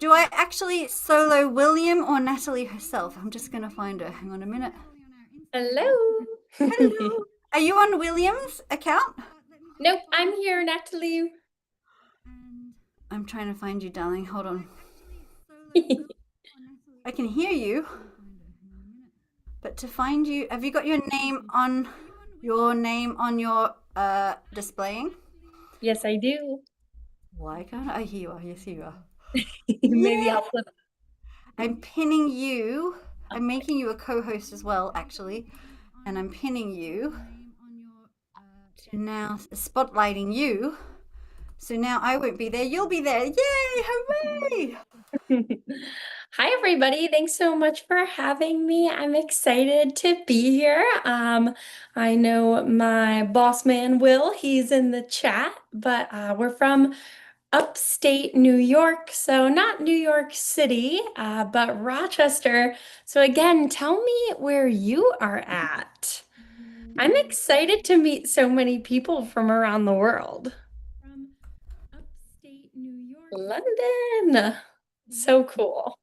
do I actually solo William or Natalie herself? I'm just going to find her. Hang on a minute. Hello. Hello. Are you on William's account? Nope, I'm here, Natalie. I'm trying to find you, darling. Hold on. I can hear you. But to find you, have you got your name on your displaying? Yes, I do. Why can't I? Here you are. Yes, here you are. Maybe Yeah. I'll flip. I'm pinning you. I'm making you a co-host as well, actually. And I'm pinning you to now spotlighting you So now I won't be there. You'll be there. Yay! Hooray! Hi, everybody. Thanks so much for having me. I'm excited to be here. I know my boss man, Will, he's in the chat, but we're from upstate New York. So not New York City, but Rochester. So again, tell me where you are at. I'm excited to meet so many people from around the world. From upstate New York. London. So cool.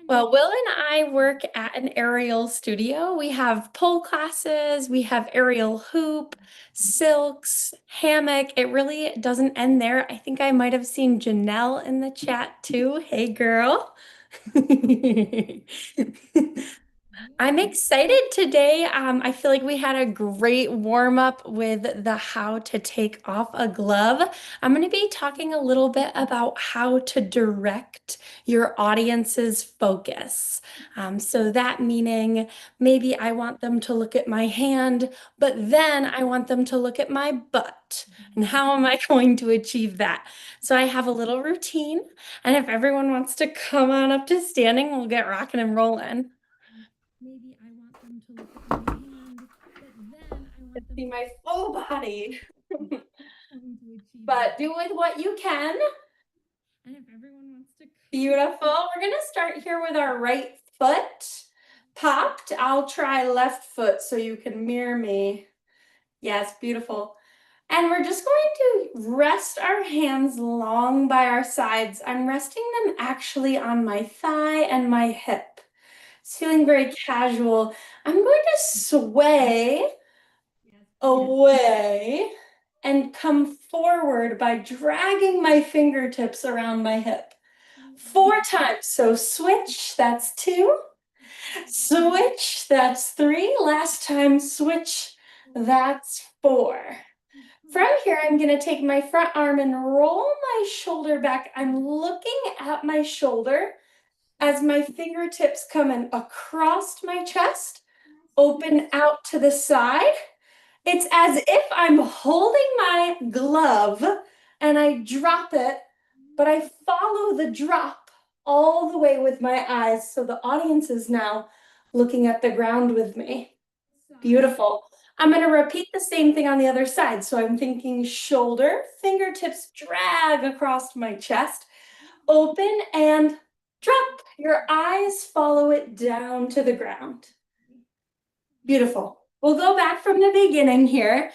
Well, Will and I work at an aerial studio. We have pole classes, we have aerial hoop, silks, hammock. It really doesn't end there. I think I might have seen Janelle in the chat too. Hey, girl. I'm excited today. I feel like we had a great warm up with the how to take off a glove. I'm going to be talking a little bit about how to direct your audience's focus. So that meaning maybe I want them to look at my hand, but then I want them to look at my butt. And how am I going to achieve that? So I have a little routine. And if everyone wants to come on up to standing, we'll get rocking and rolling. Maybe I want them to look at my hand, but then I want them to see my full body. But do with what you can. And if everyone wants to. Beautiful. We're going to start here with our right foot popped. I'll try left foot so you can mirror me. Yes, beautiful. And we're just going to rest our hands long by our sides. I'm resting them actually on my thigh and my hip. It's feeling very casual. I'm going to sway away and come forward by dragging my fingertips around my hip. 4 times. So switch, that's 2. Switch, that's 3. Last time, switch, that's 4. From here, I'm going to take my front arm and roll my shoulder back. I'm looking at my shoulder as my fingertips come in across my chest, open out to the side. It's as if I'm holding my glove and I drop it, but I follow the drop all the way with my eyes. So the audience is now looking at the ground with me. Beautiful. I'm going to repeat the same thing on the other side. So I'm thinking shoulder, fingertips drag across my chest, open and drop. Your eyes follow it down to the ground. Beautiful. We'll go back from the beginning here.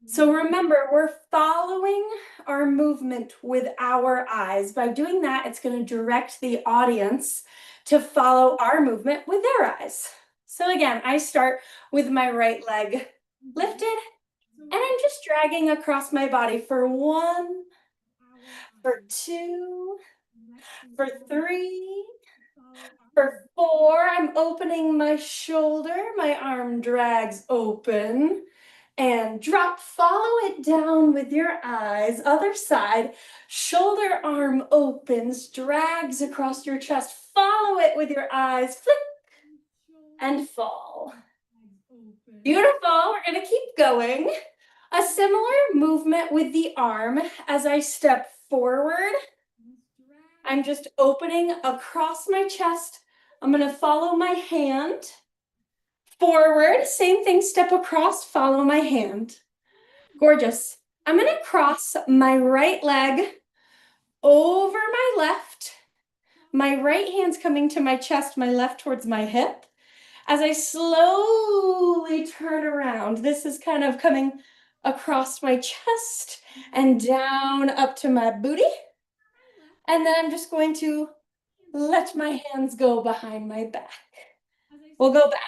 So remember, we're following our movement with our eyes. By doing that, it's going to direct the audience to follow our movement with their eyes. So again, I start with my right leg lifted, and I'm just dragging across my body for 1, for 2, for 3, for 4. I'm opening my shoulder, my arm drags open, and drop, follow it down with your eyes. Other side, shoulder arm opens, drags across your chest, follow it with your eyes, flick, and fall. Beautiful. We're going to keep going. A similar movement with the arm as I step forward. I'm just opening across my chest. I'm going to follow my hand. Forward, same thing, step across, follow my hand. Gorgeous. I'm going to cross my right leg over my left. My right hand's coming to my chest, my left towards my hip. As I slowly turn around, this is kind of coming across my chest and down up to my booty. And then I'm just going to let my hands go behind my back. We'll go back.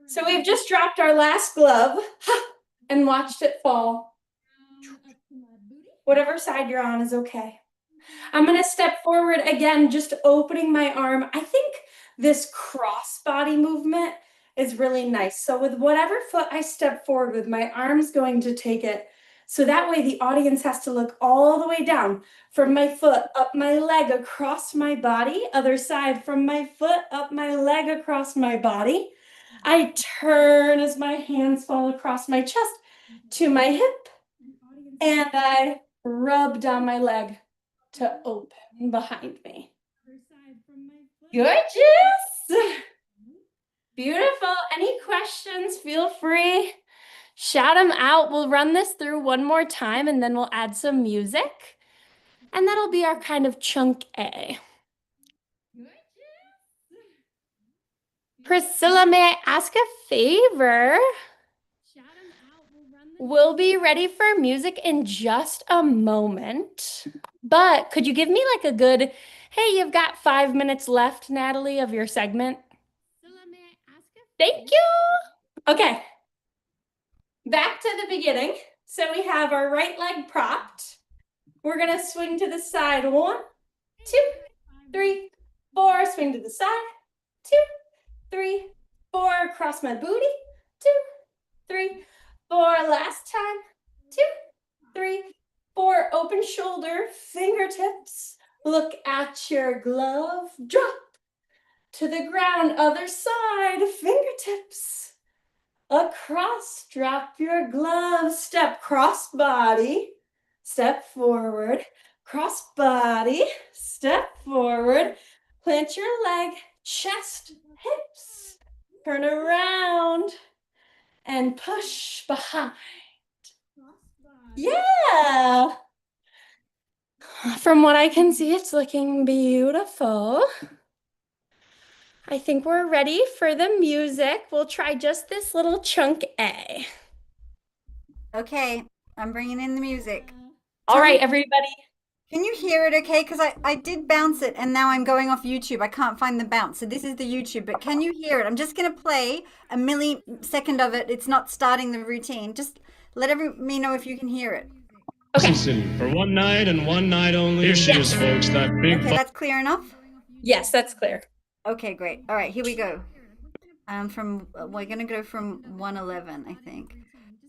So we've just dropped our last glove and watched it fall. Whatever side you're on is okay. I'm going to step forward again, just opening my arm. I think this cross body movement is really nice. So with whatever foot I step forward with, my arm's going to take it. So that way the audience has to look all the way down from my foot, up my leg, across my body. Other side, from my foot, up my leg, across my body. I turn as my hands fall across my chest to my hip. And I rubbed on my leg to open behind me. Gorgeous. Beautiful. Any questions? Feel free. Shout them out. We'll run this through one more time and then we'll add some music. And that'll be our kind of chunk A. Priscilla, may I ask a favor? We'll be ready for music in just a moment. But could you give me like a good, hey, you've got 5 minutes left, Natalie, of your segment? Thank you. Okay. Back to the beginning. So we have our right leg propped. We're going to swing to the side. 1, 2, 3, 4. Swing to the side. 2, 3, 4. Across my booty. 2, 3, 4. Last time. 2, 3, 4. Open shoulder, fingertips. Look at your glove. Drop to the ground. Other side, fingertips. Across, drop your glove. Step cross body. Step forward. Cross body. Step forward. Plant your leg. Chest, hips. Turn around. And push behind. Yeah. From what I can see, it's looking beautiful. I think we're ready for the music. We'll try just this little chunk A. Okay, I'm bringing in the music. All right, everybody. Can you hear it okay? Because I did bounce it and now I'm going off YouTube. I can't find the bounce. So this is the YouTube, but can you hear it? I'm just going to play a millisecond of it. It's not starting the routine. Just let me know if you can hear it. Okay. For one night and one night only. Here she is, folks. That big. Okay, that's clear enough? Yes, that's clear. Okay, great. All right, here we go. We're going to go from 111, I think.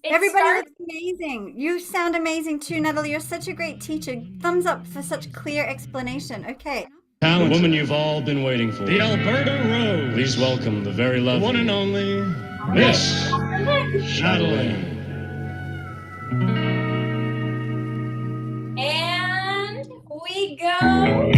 Everybody looks amazing. You sound amazing too, Natalie. You're such a great teacher. Thumbs up for such clear explanation. Okay. The woman you've all been waiting for. The Alberta Rose. Please welcome the very lovely, one and only, Miss Natalie. And we go.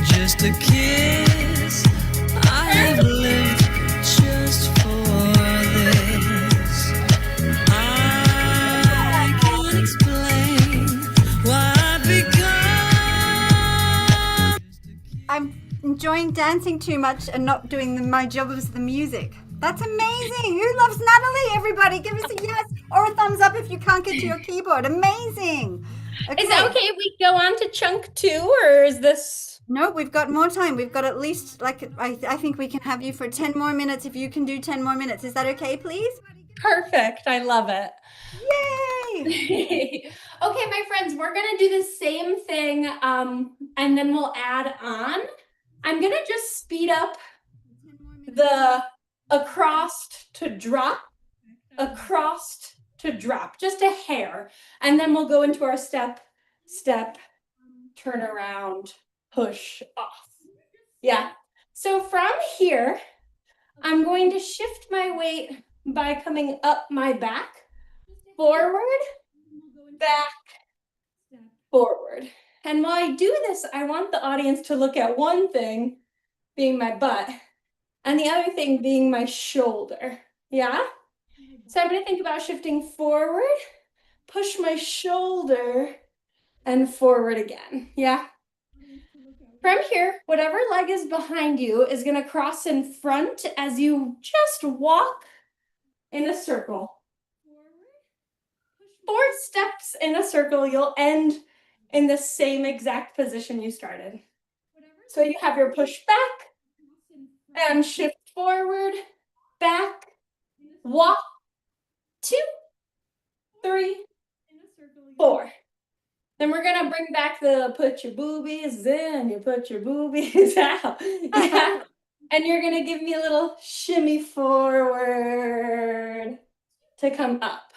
Just a kiss, I have lived just for this. I can't explain why I've become. I'm enjoying dancing too much and not doing my job as the music. That's amazing. Who loves Natalie? Everybody give us a yes or a thumbs up if you can't get to your keyboard. Amazing. Okay. Is it okay if we go on to chunk 2, or is this? No, we've got more time. We've got at least, I think we can have you for 10 more minutes if you can do 10 more minutes. Is that okay, please? Perfect. I love it. Yay! Okay, my friends, we're going to do the same thing, and then we'll add on. I'm going to just speed up the across to drop, across to drop, just a hair. And then we'll go into our step, turn around, push off. Yeah. So from here, I'm going to shift my weight by coming up my back, forward, back, forward. And while I do this, I want the audience to look at one thing being my butt and the other thing being my shoulder. Yeah? So I'm going to think about shifting forward, push my shoulder, and forward again. Yeah? From here, whatever leg is behind you is going to cross in front as you just walk in a circle. 4 steps in a circle, you'll end in the same exact position you started. So you have your push back and shift forward, back, walk, 2, 3, 4. Then we're gonna bring back the put your boobies in, you put your boobies out. Yeah. And you're gonna give me a little shimmy forward to come up.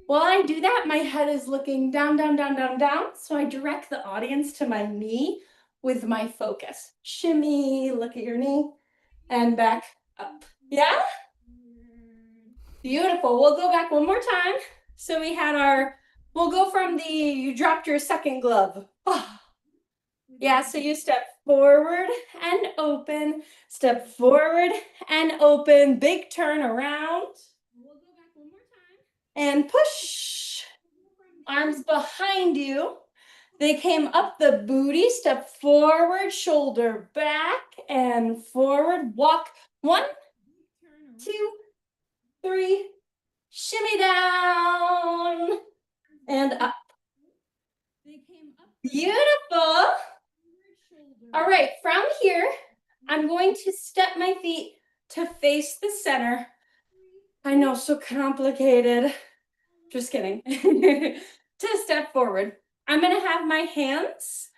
While I do that, my head is looking down, down, down, down, down. So I direct the audience to my knee with my focus. Shimmy, look at your knee, and back up. Yeah? Beautiful. We'll go back one more time. So we had we'll go from you dropped your second glove. Oh. Yeah, so you step forward and open, step forward and open, big turn around. We'll go back one more time. And push. Arms behind you. They came up the booty, step forward, shoulder back and forward. Walk 1, 2, 3, shimmy down and up. Beautiful. All right, from here, I'm going to step my feet to face the center. I know, so complicated. Just kidding. To step forward. I'm going to have my hands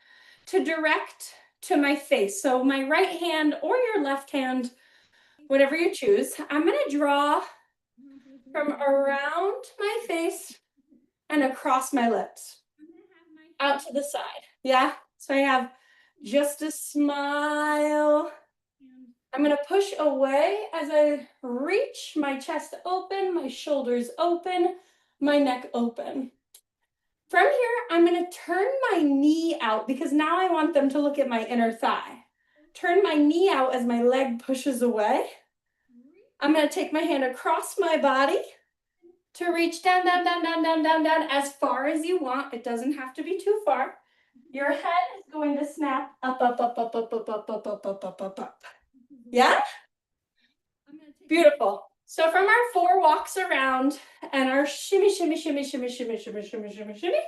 to direct to my face. So my right hand or your left hand, whatever you choose, I'm going to draw from around my face and across my lips, out to the side. Yeah, so I have just a smile. I'm going to push away as I reach my chest open, my shoulders open, my neck open. From here, I'm going to turn my knee out because now I want them to look at my inner thigh. Turn my knee out as my leg pushes away. I'm going to take my hand across my body to reach down, down, down, down, down, down, down, as far as you want. It doesn't have to be too far. Your head is going to snap up, up, up, up, up, up, up, up, up, up, up, up, up. Yeah? Beautiful. So from our 4 walks around and our shimmy, shimmy, shimmy, shimmy, shimmy, shimmy, shimmy, shimmy, shimmy,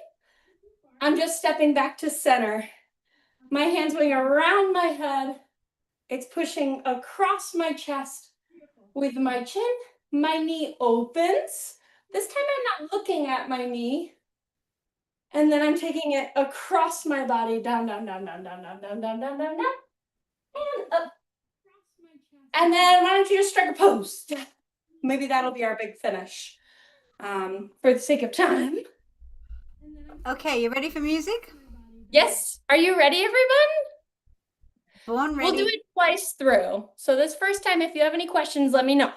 I'm just stepping back to center. My hand's going around my head. It's pushing across my chest with my chin. My knee opens. This time I'm not looking at my knee. And then I'm taking it across my body, down, down, down, down, down, down, down, down, down, down, down, and up. And then why don't you just strike a pose? Maybe that'll be our big finish for the sake of time. Okay, you ready for music? Yes. Are you ready, everyone? Born ready. We'll do it twice through. So this first time, if you have any questions, let me know.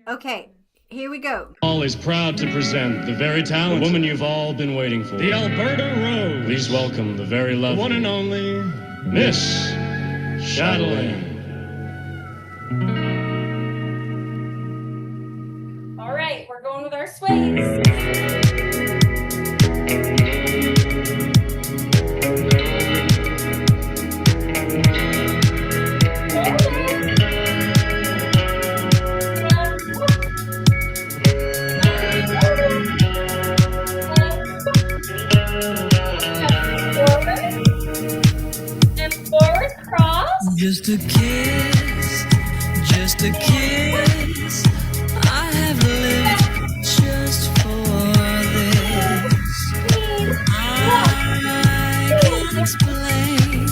Okay, here we go. All is proud to present the very talented woman you've all been waiting for. The Alberta Rose. Please welcome the very lovely, one and only, Miss Chatelaine. All right, we're going with our sways. And forward cross. Just a kiss, just a kiss. I have lived just for this. I can't explain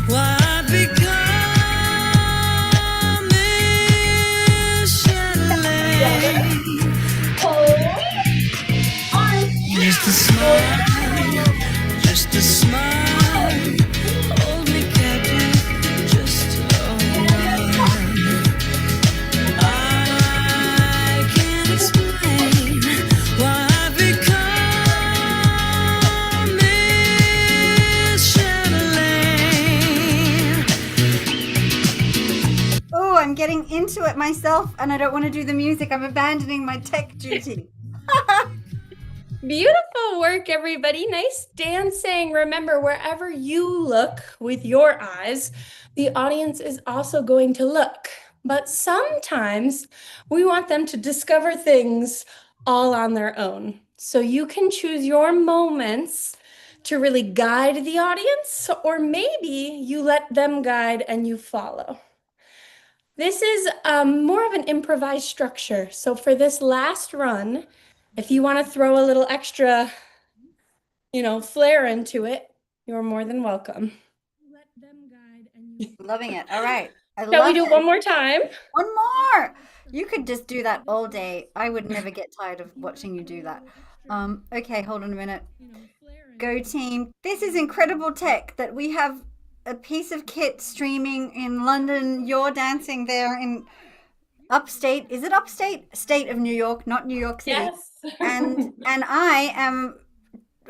why I've become Miss Chatelaine. Just a smile, just a smile. Hold me captive, just a while. I can't explain why I've become Miss Chatelaine. Oh, I'm getting into it myself and I don't want to do the music. I'm abandoning my tech duty. Beautiful work, everybody. Nice dancing. Remember, wherever you look with your eyes, the audience is also going to look. But sometimes we want them to discover things all on their own. So you can choose your moments to really guide the audience, or maybe you let them guide and you follow. This is more of an improvised structure. So for this last run, if you want to throw a little extra, flair into it, you're more than welcome. Loving it. All right. Shall we love do it. one more time? One more. You could just do that all day. I would never get tired of watching you do that. Okay, hold on a minute. Go team. This is incredible tech that we have a piece of kit streaming in London. You're dancing there in upstate. Is it upstate? State of New York, not New York City. Yes. And I am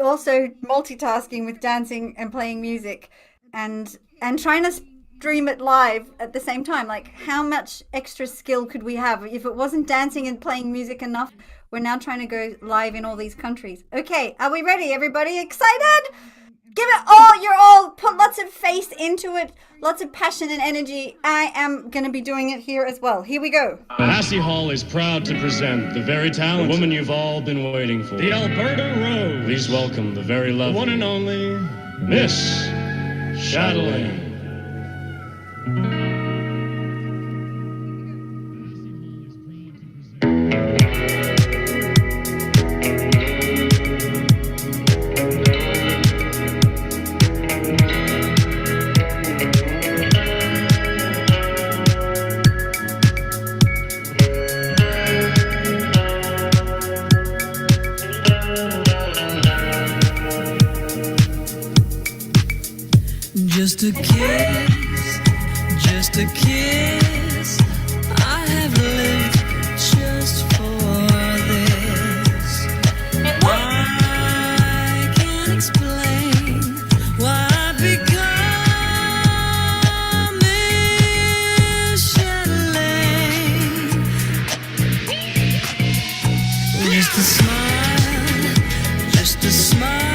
also multitasking with dancing and playing music and trying to stream it live at the same time. Like, how much extra skill could we have if it wasn't dancing and playing music enough? We're now trying to go live in all these countries. Okay, are we ready, everybody? Excited? Give it all, put lots of faith into it, lots of passion and energy. I am going to be doing it here as well. Here we go. Massey Hall is proud to present the very talented woman you've all been waiting for. The Alberta Rose. Please welcome the very lovely, the one and only, Miss Chatelaine. Just a kiss, just a kiss. I have lived just for this. I can't explain why I've become Miss Chatelaine. Just a smile, just a smile.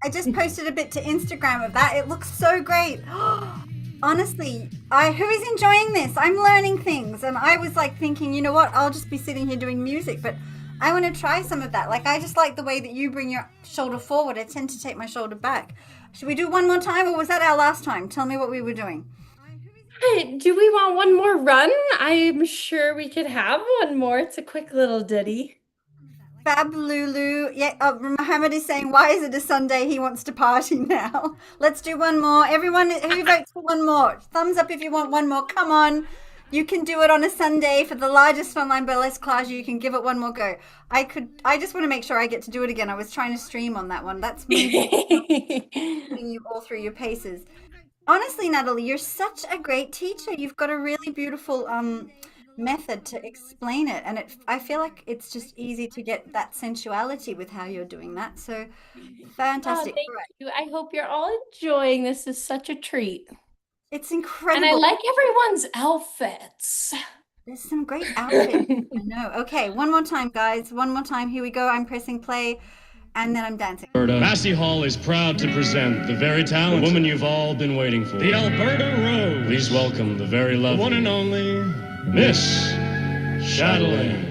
I just posted a bit to Instagram of that. It looks so great. Honestly, who is enjoying this? I'm learning things, and I was like thinking, you know what? I'll just be sitting here doing music, but I want to try some of that. Like, I just like the way that you bring your shoulder forward. I tend to take my shoulder back. Should we do one more time, or was that our last time? Tell me what we were doing. Hey, do we want one more run? I'm sure we could have one more. It's a quick little ditty. Fab Lulu. Yeah, Mohammed is saying, why is it a Sunday? He wants to party now. Let's do one more. Everyone who votes for one more, thumbs up if you want one more. Come on. You can do it on a Sunday for the largest online burlesque class. You can give it one more go. I just want to make sure I get to do it again. I was trying to stream on that one. That's me putting you all through your paces. Honestly, Natalie, you're such a great teacher. You've got a really beautiful method to explain it, and I feel like it's just easy to get that sensuality with how you're doing that. So fantastic. Thank you. I hope you're all enjoying this. Is such a treat. It's incredible. And I like everyone's outfits. There's some great outfits. I know. Okay, one more time, guys. One more time. Here we go. I'm pressing play, and then I'm dancing. Massey Hall is proud to present the very talented woman you've all been waiting for. The Alberta Rose. Please welcome the very lovely, the one and only, Miss Chatelaine.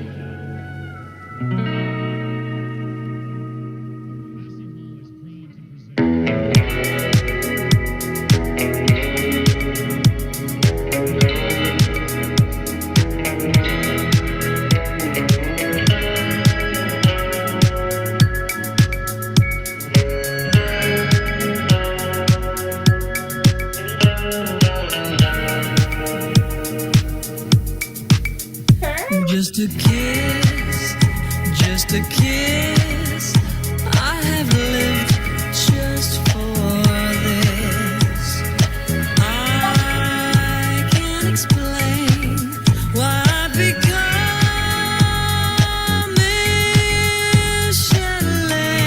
Just a kiss, just a kiss. I have lived just for this. I can't explain why I've become Miss Chatelaine.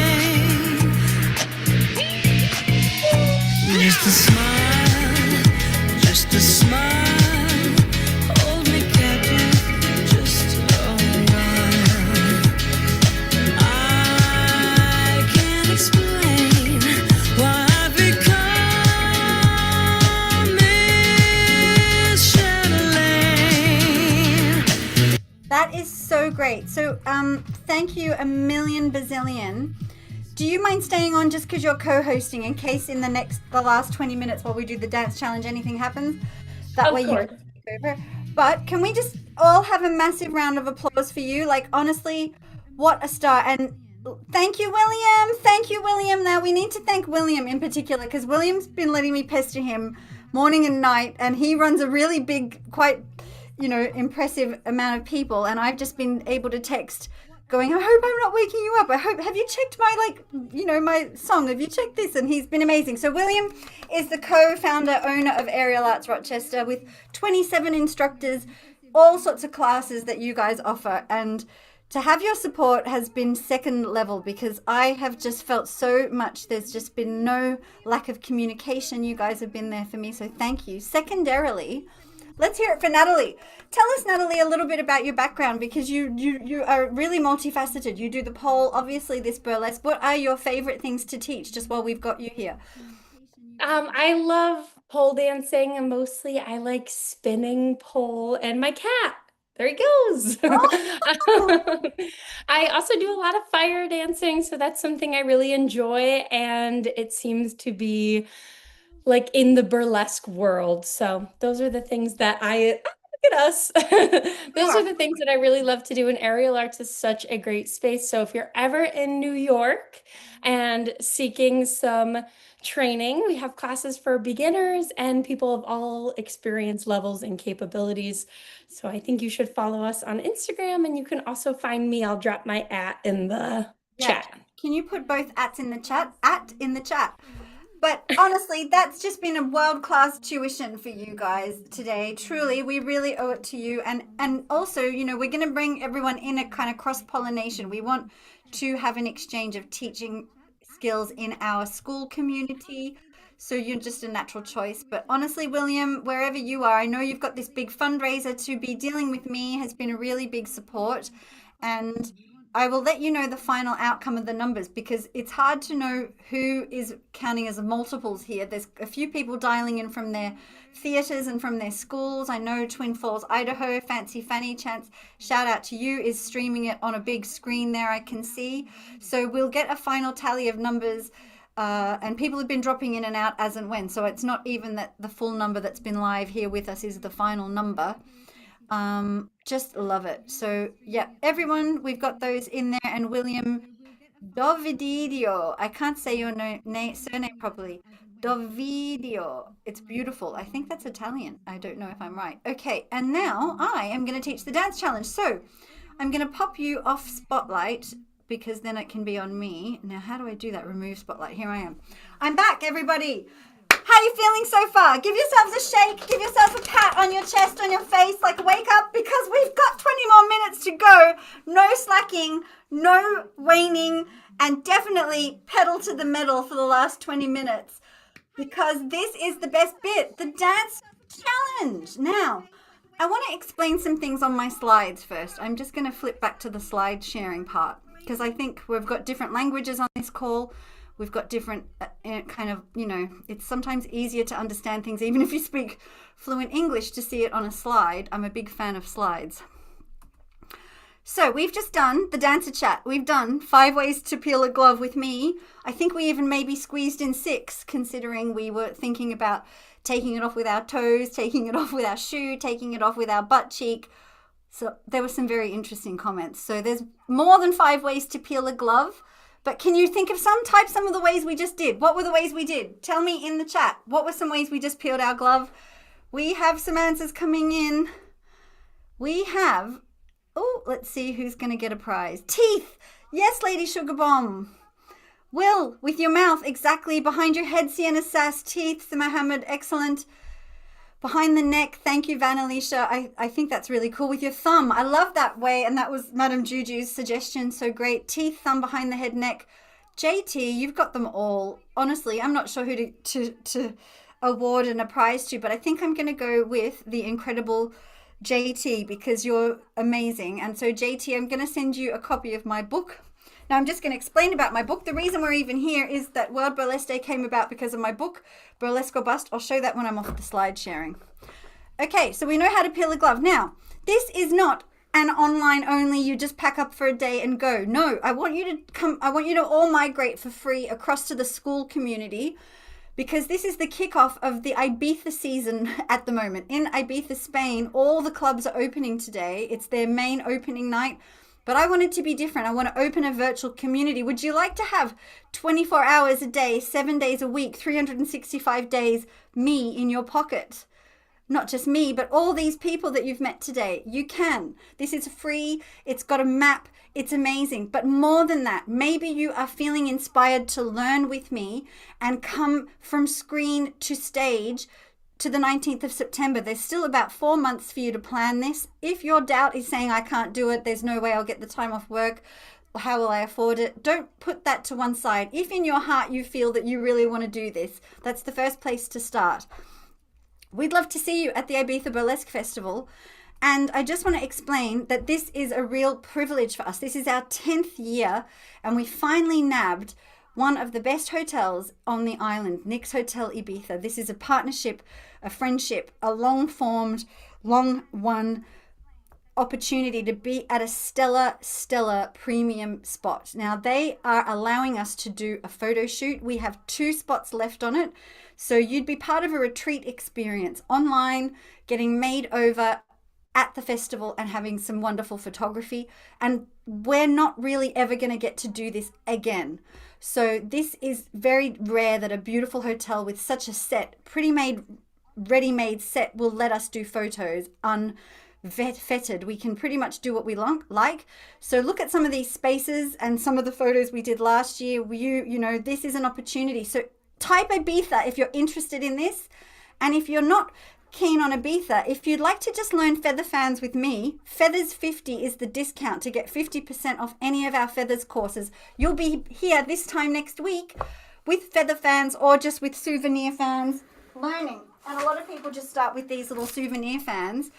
Just a smile, just a smile. I That is so great. So thank you a million bazillion. Do you mind staying on just because you're co-hosting in case in the last 20 minutes while we do the dance challenge anything happens? That Of way course. you can take over. But can we just all have a massive round of applause for you? Like, honestly, what a star. And thank you, William. Thank you, William. Now, we need to thank William in particular because William's been letting me pester him morning and night. And he runs a really big, quite, impressive amount of people. And I've just been able to text going, I hope I'm not waking you up. Have you checked my, my song? Have you checked this? And he's been amazing. So William is the co-founder, owner of Aerial Arts Rochester with 27 instructors, all sorts of classes that you guys offer. And to have your support has been second level because I have just felt so much. There's just been no lack of communication. You guys have been there for me. So thank you. Secondarily, let's hear it for Natalie. Tell us, Natalie, a little bit about your background because you are really multifaceted. You do the pole, obviously this burlesque. What are your favorite things to teach just while we've got you here? I love pole dancing and mostly I like spinning pole and my cat. There he goes. I also do a lot of fire dancing, so that's something I really enjoy, and it seems to be like in the burlesque world. So those are the things that look at us. Those are the things that I really love to do, and Aerial Arts is such a great space. So if you're ever in New York and seeking some training, we have classes for beginners and people of all experience levels and capabilities. So I think you should follow us on Instagram, and you can also find me. I'll drop my @ in the chat. Can you put both ats in the chat? In the chat. But honestly, that's just been a world-class tuition for you guys today. Truly, we really owe it to you. And also, we're going to bring everyone in a kind of cross-pollination. We want to have an exchange of teaching skills in our school community. So you're just a natural choice. But honestly, William, wherever you are, I know you've got this big fundraiser to be dealing with me has been a really big support. And I will let you know the final outcome of the numbers because it's hard to know who is counting as multiples here. There's a few people dialing in from their theaters and from their schools. I know Twin Falls, Idaho, Fancy Fanny, Chance, shout out to you, is streaming it on a big screen there I can see. So we'll get a final tally of numbers and people have been dropping in and out as and when. So it's not even that the full number that's been live here with us is the final number. Just love it. So yeah, everyone, we've got those in there. And William Dovidio, I can't say your surname properly. Dovidio, it's beautiful. I think that's Italian. I don't know if I'm right. Okay, and now I am going to teach the dance challenge. So I'm going to pop you off spotlight because then it can be on me. Now, how do I do that? Remove spotlight. Here I am. I'm back, everybody. How are you feeling so far? Give yourselves a shake. Give yourself a pat on your chest, on your face, like wake up because we've got 20 more minutes to go. No slacking, no waning, and definitely pedal to the metal for the last 20 minutes because this is the best bit, the dance challenge. Now, I want to explain some things on my slides first. I'm just going to flip back to the slide sharing part because I think we've got different languages on this call. We've got different kind of, it's sometimes easier to understand things, even if you speak fluent English, to see it on a slide. I'm a big fan of slides. So we've just done the dancer chat. We've done 5 ways to peel a glove with me. I think we even maybe squeezed in 6, considering we were thinking about taking it off with our toes, taking it off with our shoe, taking it off with our butt cheek. So there were some very interesting comments. So there's more than 5 ways to peel a glove. But can you think of some of the ways we just did? What were the ways we did? Tell me in the chat. What were some ways we just peeled our glove? We have some answers coming in. We have, let's see who's going to get a prize. Teeth. Yes, Lady Sugar Bomb. Will, with your mouth, exactly. Behind your head, Sienna Sass. Teeth, Mohammed, excellent. Behind the neck, thank you, Van Alicia. I think that's really cool. With your thumb, I love that way. And that was Madame Juju's suggestion, so great. Teeth, thumb, behind the head, neck. JT, you've got them all. Honestly, I'm not sure who to award and a prize to, but I think I'm going to go with the incredible JT because you're amazing. And so JT, I'm going to send you a copy of my book. Now, I'm just going to explain about my book. The reason we're even here is that World Burlesque Day came about because of my book, Burlesque or Bust. I'll show that when I'm off the slide sharing. Okay, so we know how to peel a glove. Now, this is not and online only, you just pack up for a day and go. No, I want you to come. I want you to all migrate for free across to the school community, because this is the kickoff of the Ibiza season at the moment. In Ibiza, Spain, all the clubs are opening today. It's their main opening night. But I want it to be different. I want to open a virtual community. Would you like to have 24 hours a day, 7 days a week, 365 days, me in your pocket? Not just me, but all these people that you've met today. You can. This is free. It's got a map. It's amazing. But more than that, maybe you are feeling inspired to learn with me and come from screen to stage to the 19th of September. There's still about 4 months for you to plan this. If your doubt is saying, I can't do it, there's no way I'll get the time off work, how will I afford it? Don't put that to one side. If in your heart you feel that you really want to do this, that's the first place to start. We'd love to see you at the Ibiza Burlesque Festival. And I just want to explain that this is a real privilege for us. This is our 10th year, and we finally nabbed one of the best hotels on the island, Nick's Hotel Ibiza. This is a partnership, a friendship, a long-formed, long-won opportunity to be at a stellar premium spot. Now, they are allowing us to do a photo shoot. We have 2 spots left on it. So you'd be part of a retreat experience online, getting made over at the festival and having some wonderful photography. And we're not really ever going to get to do this again. So this is very rare that a beautiful hotel with such a set, ready-made set will let us do photos unfettered. We can pretty much do what we like. So look at some of these spaces and some of the photos we did last year. You know, this is an opportunity. So type Ibiza if you're interested in this. And if you're not keen on Ibiza, if you'd like to just learn feather fans with me, Feathers 50 is the discount to get 50% off any of our feathers courses. You'll be here this time next week with feather fans or just with souvenir fans learning. And a lot of people just start with these little souvenir fans.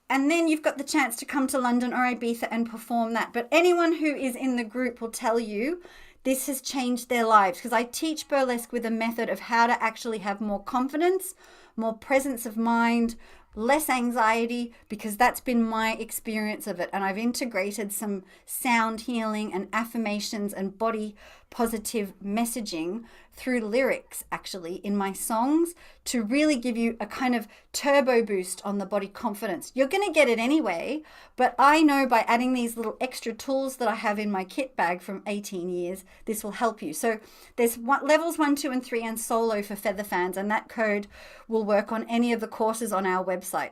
And then you've got the chance to come to London or Ibiza and perform that. But anyone who is in the group will tell you this has changed their lives, because I teach burlesque with a method of how to actually have more confidence, more presence of mind, less anxiety, because that's been my experience of it. And I've integrated some sound healing and affirmations and body positive messaging through lyrics, actually, in my songs, to really give you a kind of turbo boost on the body confidence. You're going to get it anyway, but I know by adding these little extra tools that I have in my kit bag from 18 years, this will help you. So there's levels 1, 2, and 3 and solo for feather fans, and that code will work on any of the courses on our website.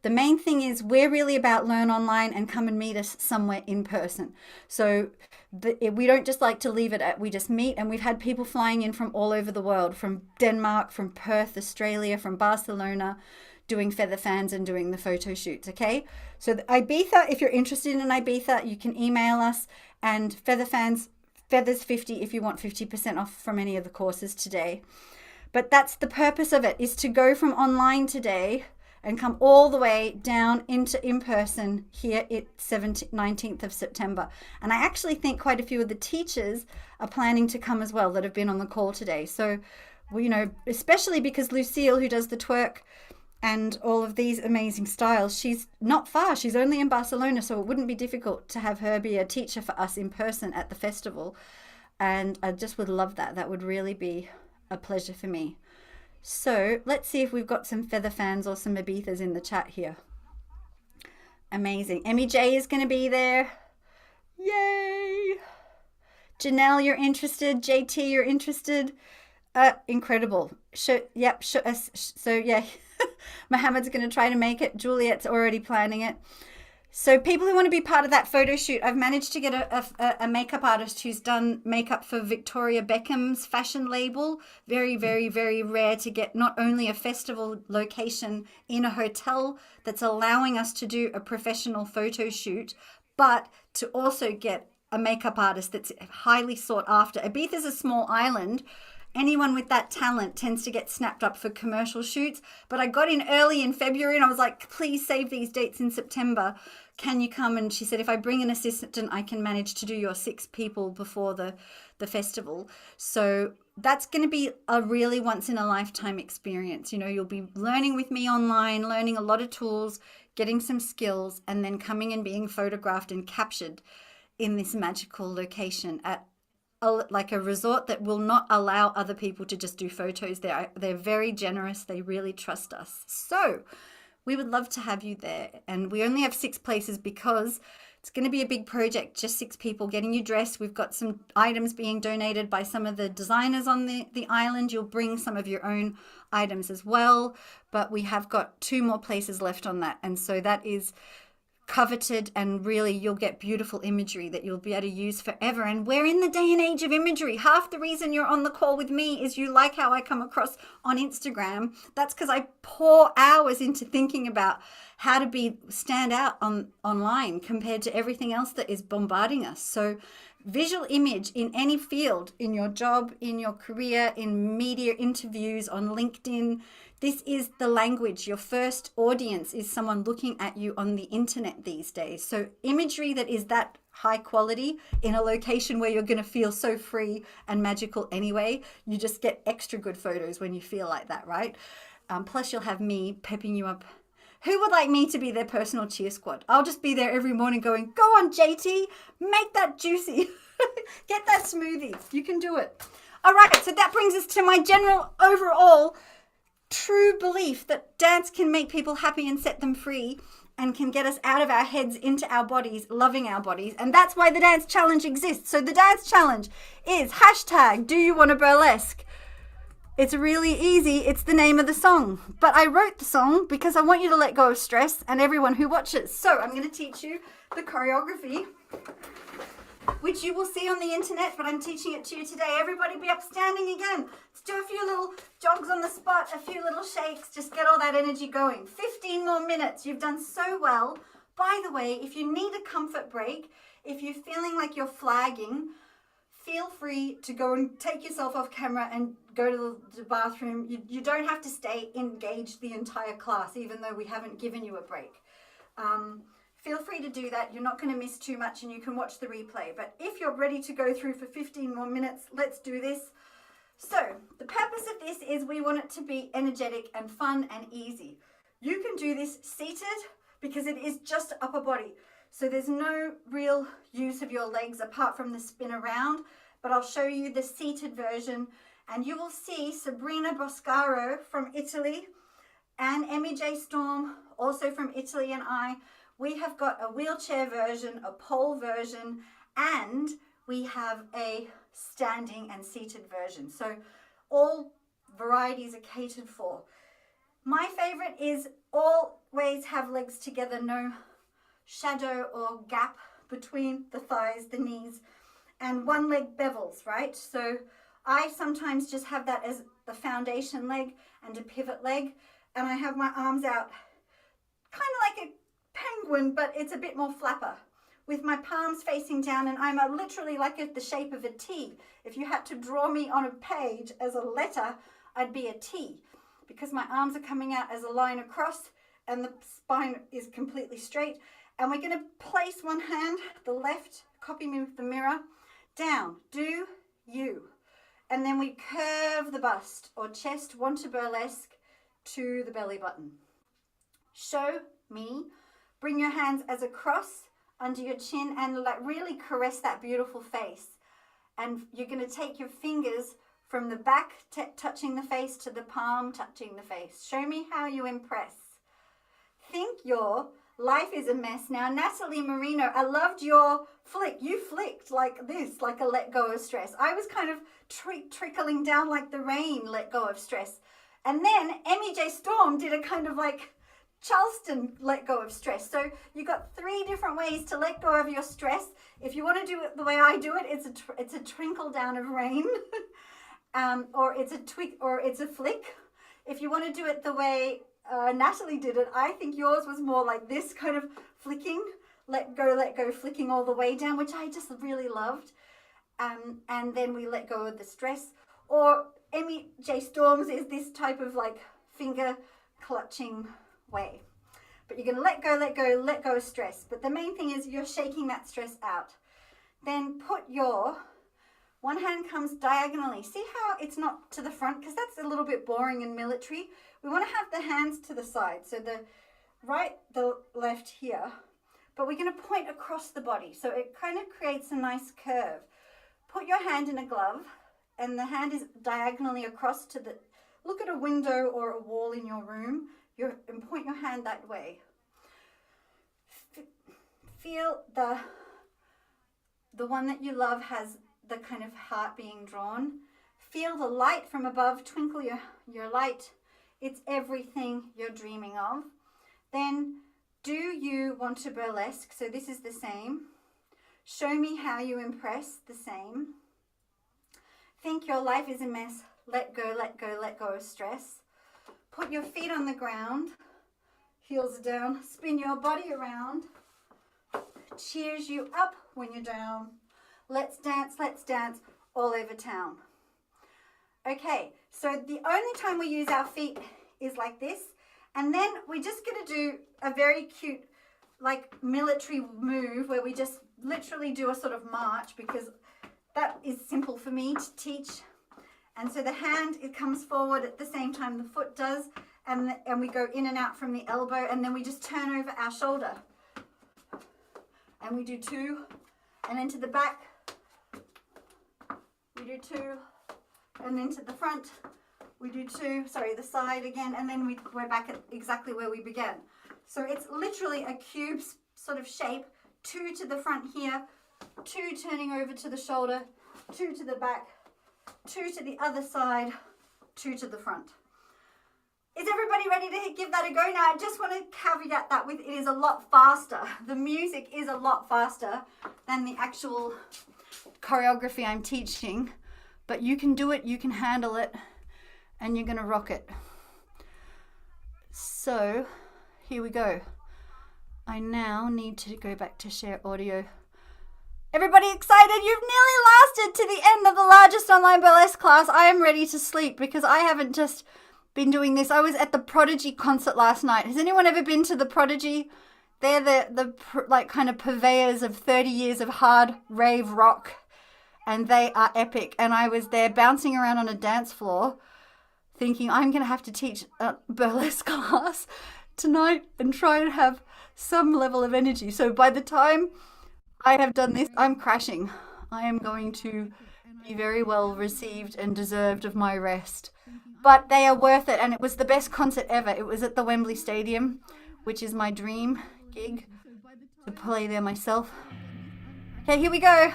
The main thing is we're really about learn online and come and meet us somewhere in person. So we don't just like to leave it at we just meet, and we've had people flying in from all over the world, from Denmark, from Perth, Australia, from Barcelona, doing feather fans and doing the photo shoots, okay? So the Ibiza, if you're interested in Ibiza, you can email us, and feather fans, Feathers 50 if you want 50% off from any of the courses today. But that's the purpose of it, is to go from online today and come all the way down into in-person here at 19th of September. And I actually think quite a few of the teachers are planning to come as well that have been on the call today. So, you know, especially because Lucille, who does the twerk and all of these amazing styles, she's not far. She's only in Barcelona, so it wouldn't be difficult to have her be a teacher for us in person at the festival. And I just would love that. That would really be a pleasure for me. So let's see if we've got some feather fans or some Ibizas in the chat here. Amazing. Emmy J is going to be there. Yay. Janelle, you're interested. JT, you're interested. Incredible. So yeah. Mohammed's going to try to make it. Juliet's already planning it. So people who want to be part of that photo shoot, I've managed to get a makeup artist who's done makeup for Victoria Beckham's fashion label. Very, very, very rare to get not only a festival location in a hotel that's allowing us to do a professional photo shoot, but to also get a makeup artist that's highly sought after. Ibiza's a small island. Anyone with that talent tends to get snapped up for commercial shoots. But I got in early in February and I was like, please save these dates in September. Can you come? And she said, if I bring an assistant, I can manage to do your 6 people before the festival. So that's going to be a really once in a lifetime experience. You know, you'll be learning with me online, learning a lot of tools, getting some skills, and then coming and being photographed and captured in this magical location at like a resort that will not allow other people to just do photos. They're very generous. They really trust us. So we would love to have you there. And we only have 6 places because it's going to be a big project, just 6 people getting you dressed. We've got some items being donated by some of the designers on the island. You'll bring some of your own items as well. But we have got 2 more places left on that. And so that is coveted, and really you'll get beautiful imagery that you'll be able to use forever. And we're in the day and age of imagery. Half the reason you're on the call with me is you like how I come across on Instagram. That's because I pour hours into thinking about how to stand out online compared to everything else that is bombarding us. So visual image in any field, in your job, in your career, in media interviews, on LinkedIn, this is the language. Your first audience is someone looking at you on the internet these days. So imagery that is that high quality in a location where you're going to feel so free and magical anyway, you just get extra good photos when you feel like that, right? Plus you'll have me pepping you up. Who would like me to be their personal cheer squad? I'll just be there every morning going, go on, JT, make that juicy. Get that smoothie. You can do it. All right, so that brings us to my general overall true belief that dance can make people happy and set them free and can get us out of our heads into our bodies, loving our bodies. And that's why the dance challenge exists. So the dance challenge is #DoYouWannaBurlesque. It's really easy. It's the name of the song. But I wrote the song because I want you to let go of stress and everyone who watches. So I'm going to teach you the choreography, which you will see on the internet, but I'm teaching it to you today. Everybody be upstanding again. Let's do a few little jogs on the spot, a few little shakes, just get all that energy going. 15 more minutes. You've done so well. By the way, if you need a comfort break, if you're feeling like you're flagging, feel free to go and take yourself off camera and go to the bathroom. You don't have to stay engaged the entire class, even though we haven't given you a break. Feel free to do that. You're not going to miss too much and you can watch the replay. But if you're ready to go through for 15 more minutes, let's do this. So the purpose of this is we want it to be energetic and fun and easy. You can do this seated because it is just upper body. So there's no real use of your legs apart from the spin around. But I'll show you the seated version. And you will see Sabrina Boscaro from Italy and Emmy J. Storm, also from Italy, and we have got a wheelchair version, a pole version, and we have a standing and seated version. So all varieties are catered for. My favorite is always have legs together, no shadow or gap between the thighs, the knees, and one leg bevels, right? So I sometimes just have that as the foundation leg and a pivot leg, and I have my arms out kind of like a penguin, but it's a bit more flapper with my palms facing down, and I'm literally like the shape of a T. If you had to draw me on a page as a letter, I'd be a T because my arms are coming out as a line across and the spine is completely straight. And we're going to place one hand, the left, copy me with the mirror, down, do you. And then we curve the bust or chest, want to burlesque to the belly button. Show me. Bring your hands as a cross under your chin and like really caress that beautiful face. And you're going to take your fingers from the back touching the face to the palm touching the face. Show me how you impress. Think your life is a mess. Now, Natalie Marino, I loved your flick. You flicked like this, like a let go of stress. I was kind of trickling down like the rain, let go of stress. And then Emmy J. Storm did a kind of like Charleston let go of stress. So you got 3 different ways to let go of your stress. If you want to do it the way I do it, it's a trickle down of rain, or it's a tweak, or it's a flick. If you want to do it the way Natalie did it, I think yours was more like this kind of flicking, let go, flicking all the way down, which I just really loved. And then we let go of the stress. Or Emmy J. Storms is this type of like finger clutching way. But you're going to let go of stress. But the main thing is you're shaking that stress out. Then put your one hand comes diagonally. See how it's not to the front? Because that's a little bit boring and military. We want to have the hands to the side. So the right, the left here, but we're going to point across the body. So it kind of creates a nice curve. Put your hand in a glove, and the hand is diagonally across to the, look at a window or a wall in your room, and point your hand that way. Feel the one that you love has the kind of heart being drawn. Feel the light from above, twinkle your light. It's everything you're dreaming of. Then, do you want to burlesque? So this is the same. Show me how you impress, the same. Think your life is a mess. Let go, let go, let go of stress. Put your feet on the ground, heels down, spin your body around. Cheers you up when you're down. Let's dance all over town. Okay, so the only time we use our feet is like this. And then we're just going to do a very cute, like, military move where we just literally do a sort of march, because that is simple for me to teach. And so the hand, it comes forward at the same time the foot does, and we go in and out from the elbow, and then we just turn over our shoulder. And we do 2, and then to the back, we do 2, and then to the front, we do 2, sorry, the side again, and then we're back at exactly where we began. So it's literally a cube sort of shape, 2 to the front here, 2 turning over to the shoulder, 2 to the back, 2 to the other side, 2 to the front. Is everybody ready to give that a go? Now, I just want to caveat that with, it is a lot faster. The music is a lot faster than the actual choreography I'm teaching, but you can do it, you can handle it, and you're going to rock it. So, here we go. I now need to go back to share audio. Everybody excited? You've nearly lasted to the end of the largest online burlesque class. I am ready to sleep because I haven't just been doing this. I was at the Prodigy concert last night. Has anyone ever been to the Prodigy? They're the like kind of purveyors of 30 years of hard rave rock, and they are epic. And I was there bouncing around on a dance floor thinking I'm going to have to teach a burlesque class tonight and try and have some level of energy. So by the time I have done this, I'm crashing. I am going to be very well received and deserved of my rest. But they are worth it, and it was the best concert ever. It was at the Wembley Stadium, which is my dream gig, to play there myself. Okay, here we go.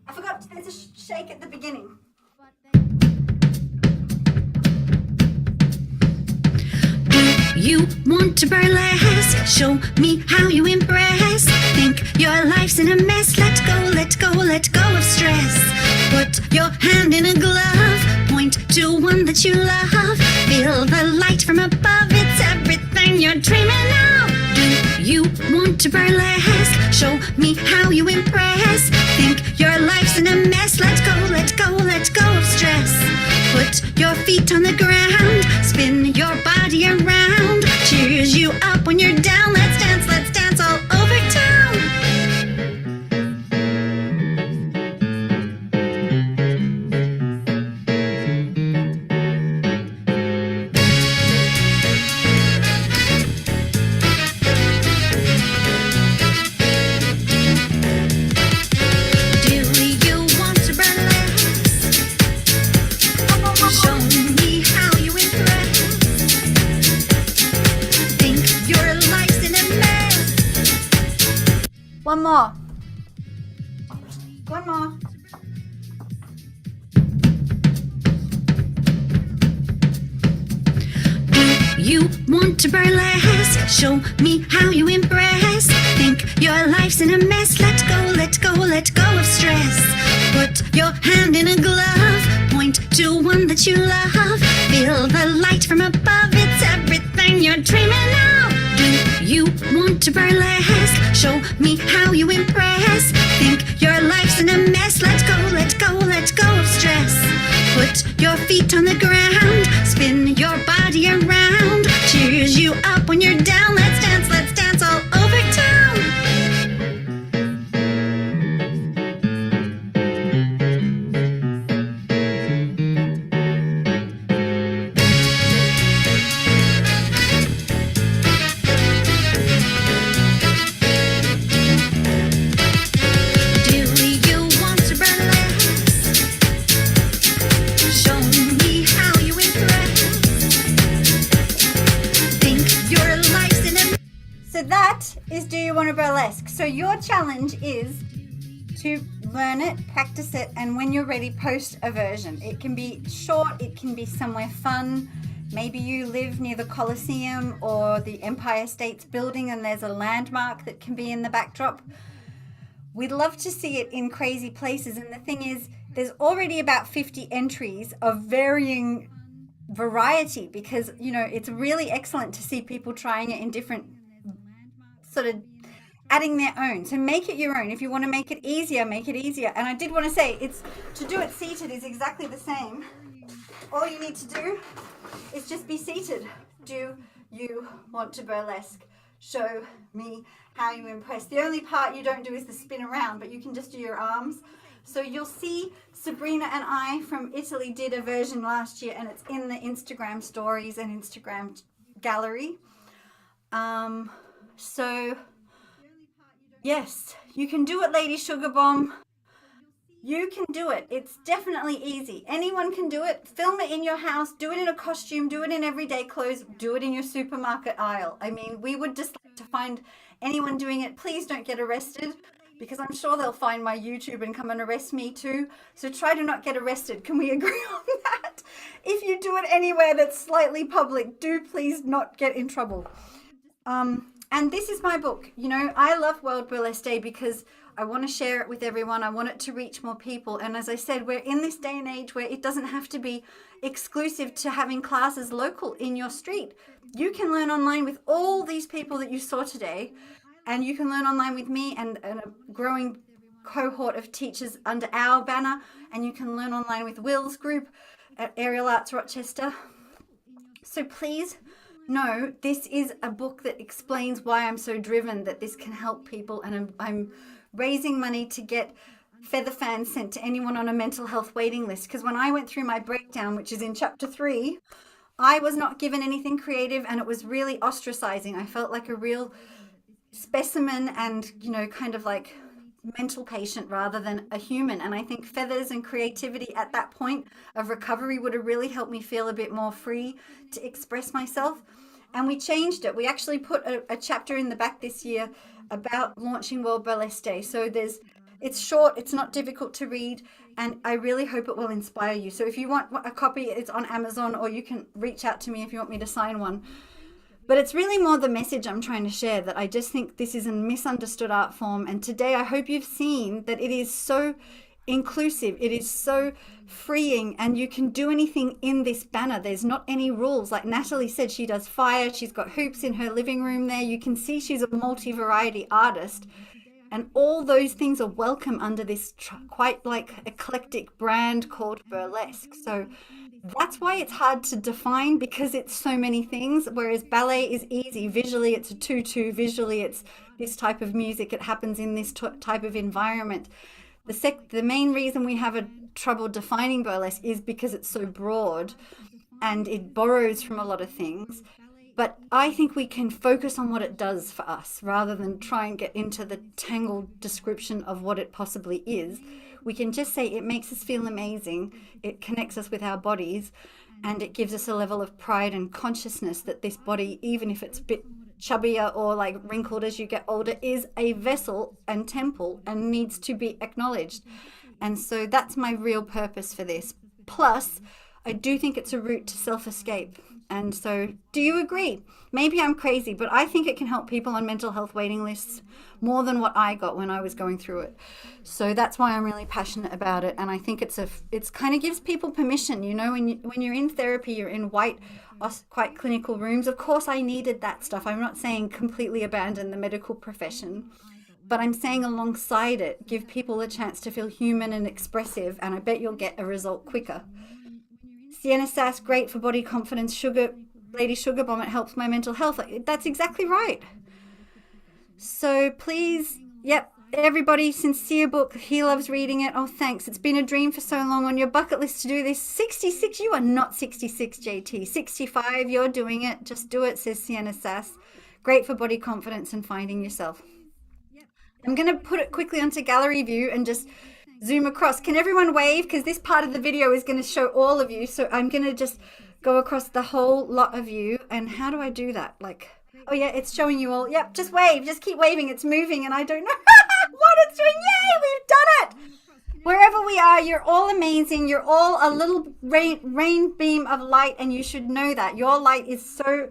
I forgot, there's a shake at the beginning. You want to burlesque? Show me how you impress. Think your life's in a mess. Let go, let go, let go of stress. Put your hand in a glove. Point to one that you love. Feel the light from above. It's everything you're dreaming of. Do you want to burlesque? Show me how you impress. Think your life's in a mess. Let go, let go, let go of stress. Put your feet on the ground. Spin your body around. Cheers you up when you're down. Let's dance all over town. One more. One more. You want to burlesque? Show me how you impress. Think your life's in a mess. Let go, let go, let go of stress. Put your hand in a glove. Point to one that you love. Feel the light from above. It's everything you're dreaming of. Do you want to burlesque? Show me how you impress. Think your life's in a mess. Let go, let go, let go of stress. Put your feet on the ground. Spin your body around. Cheers you up when you're down. Let's dance all over town. So that is Do You Want to Burlesque? So your challenge is to learn it, practice it, and when you're ready, post a version. It can be short, it can be somewhere fun. Maybe you live near the Colosseum or the Empire State's building and there's a landmark that can be in the backdrop. We'd love to see it in crazy places. And the thing is, there's already about 50 entries of varying variety because, you know, it's really excellent to see people trying it in different sort of adding their own. So make it your own. If you want to make it easier, make it easier. And I did want to say, it's to do it seated is exactly the same. All you need to do is just be seated. Do you want to burlesque? Show me how you impress. The only part you don't do is the spin around, but you can just do your arms. So you'll see Sabrina and I from Italy did a version last year, and it's in the Instagram stories and Instagram gallery. So yes, you can do it, Lady Sugar Bomb. You can do it. It's definitely easy. Anyone can do it. Film it in your house. Do it in a costume. Do it in everyday clothes. Do it in your supermarket aisle. I mean, we would just like to find anyone doing it. Please don't get arrested because I'm sure they'll find my YouTube and come and arrest me too. So try to not get arrested. Can we agree on that? If you do it anywhere that's slightly public, do please not get in trouble. And this is my book. You know, I love World Burlesque Day because I want to share it with everyone. I want it to reach more people. And as I said, we're in this day and age where it doesn't have to be exclusive to having classes local in your street. You can learn online with all these people that you saw today. And you can learn online with me and a growing cohort of teachers under our banner. And you can learn online with Will's group at Aerial Arts Rochester. So please know this is a book that explains why I'm so driven that this can help people. And I'm raising money to get feather fans sent to anyone on a mental health waiting list. Because when I went through my breakdown, which is in chapter 3, I was not given anything creative and it was really ostracizing. I felt like a real specimen and, you know, kind of like mental patient rather than a human. And I think feathers and creativity at that point of recovery would have really helped me feel a bit more free to express myself. And we changed it. We actually put a chapter in the back this year about launching World Burlesque Day. So it's short, it's not difficult to read, and I really hope it will inspire you. So if you want a copy, it's on Amazon, or you can reach out to me if you want me to sign one. But it's really more the message I'm trying to share, that I just think this is a misunderstood art form. And today I hope you've seen that it is so inclusive, it is so freeing, and you can do anything in this banner. There's not any rules. Like Natalie said, she does fire, she's got hoops in her living room there. You can see she's a multi-variety artist, and all those things are welcome under this quite like eclectic brand called Burlesque. So that's why it's hard to define, because it's so many things, whereas ballet is easy. Visually it's a tutu, visually it's this type of music, it happens in this type of environment. The main reason we have a trouble defining burlesque is because it's so broad and it borrows from a lot of things. But I think we can focus on what it does for us rather than try and get into the tangled description of what it possibly is. We can just say it makes us feel amazing, it connects us with our bodies, and it gives us a level of pride and consciousness that this body, even if it's a bit chubbier or like wrinkled as you get older, is a vessel and temple and needs to be acknowledged. And so that's my real purpose for this. Plus, I do think it's a route to self-escape. And so, do you agree? Maybe I'm crazy, but I think it can help people on mental health waiting lists more than what I got when I was going through it. So that's why I'm really passionate about it. And I think it's kind of gives people permission. You know, when you're in therapy, you're in quite clinical rooms. Of course, I needed that stuff. I'm not saying completely abandon the medical profession, but I'm saying alongside it, give people a chance to feel human and expressive. And I bet you'll get a result quicker. Sienna Sass, great for body confidence. Lady Sugar Bomb, it helps my mental health. That's exactly right. So please, yep, everybody, sincere book. He loves reading it. Oh, thanks. It's been a dream for so long on your bucket list to do this. 66, you are not 66, JT. 65, you're doing it. Just do it, says Sienna Sass. Great for body confidence and finding yourself. I'm going to put it quickly onto gallery view and just zoom across. Can everyone wave? Because this part of the video is going to show all of you. So I'm going to just go across the whole lot of you. And how do I do that? Like, Oh yeah, it's showing you all. Yep, just wave. Just keep waving. It's moving and I don't know what it's doing. Yay, we've done it. Wherever we are, you're all amazing. You're all a little rain beam of light, and you should know that. Your light is so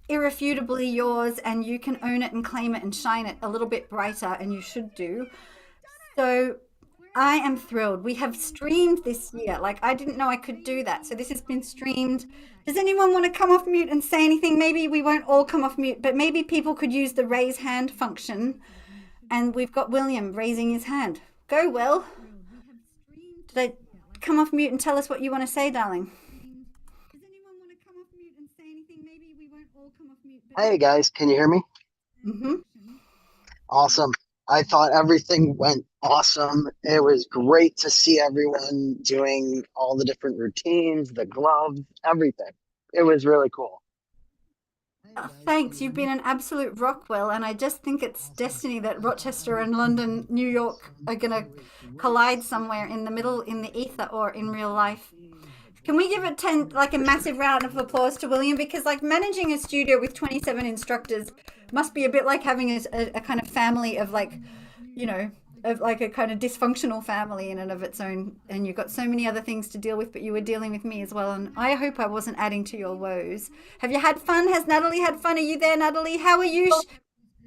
irrefutably yours, and you can own it and claim it and shine it a little bit brighter, and you should do. So I am thrilled. We have streamed this year. Like, I didn't know I could do that. So this has been streamed. Does anyone want to come off mute and say anything? Maybe we won't all come off mute, but maybe people could use the raise hand function. And we've got William raising his hand. Go, Will. Did I come off mute and tell us what you want to say, darling? Does anyone want to come off mute and say anything? Maybe we won't all come off mute. Hey guys, can you hear me? Mm-hmm. Awesome. I thought everything went awesome. It was great to see everyone doing all the different routines, the gloves, everything. It was really cool. Oh, thanks. You've been an absolute rock, Will, and I just think it's destiny that Rochester and London, New York are going to collide somewhere in the middle, in the ether, or in real life. Can we give a massive round of applause to William? Because like managing a studio with 27 instructors must be a bit like having a kind of family of like, you know, of like a kind of dysfunctional family in and of its own. And you've got so many other things to deal with, but you were dealing with me as well. And I hope I wasn't adding to your woes. Have you had fun? Has Natalie had fun? Are you there, Natalie? How are you?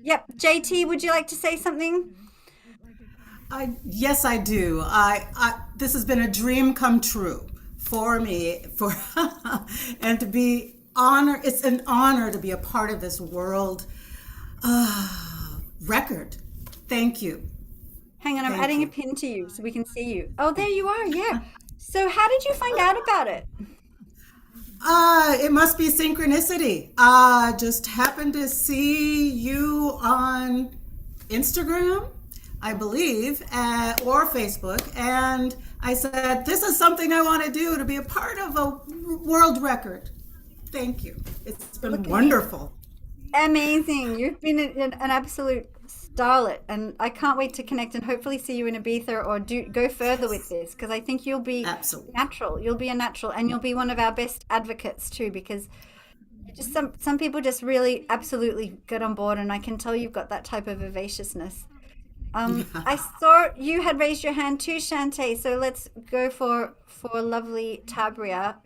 Yep. JT, would you like to say something? Yes, I do. This has been a dream come true for me, and to be honored. It's an honor to be a part of this world record. Thank you. Hang on, I'm adding a pin to you so we can see you. Oh, there you are. Yeah. So how did you find out about it? It must be synchronicity. Just happened to see you on Instagram, I believe, or Facebook, and I said, this is something I want to do, to be a part of a world record. Thank you. It's been wonderful. Amazing. You've been an absolute starlet, and I can't wait to connect and hopefully see you in Ibiza or go further with this, because I think you'll be natural. You'll be a natural, and you'll be one of our best advocates too, because just some people just really absolutely get on board, and I can tell you've got that type of vivaciousness. I saw you had raised your hand too, Chauntay, so let's go for lovely Tabria.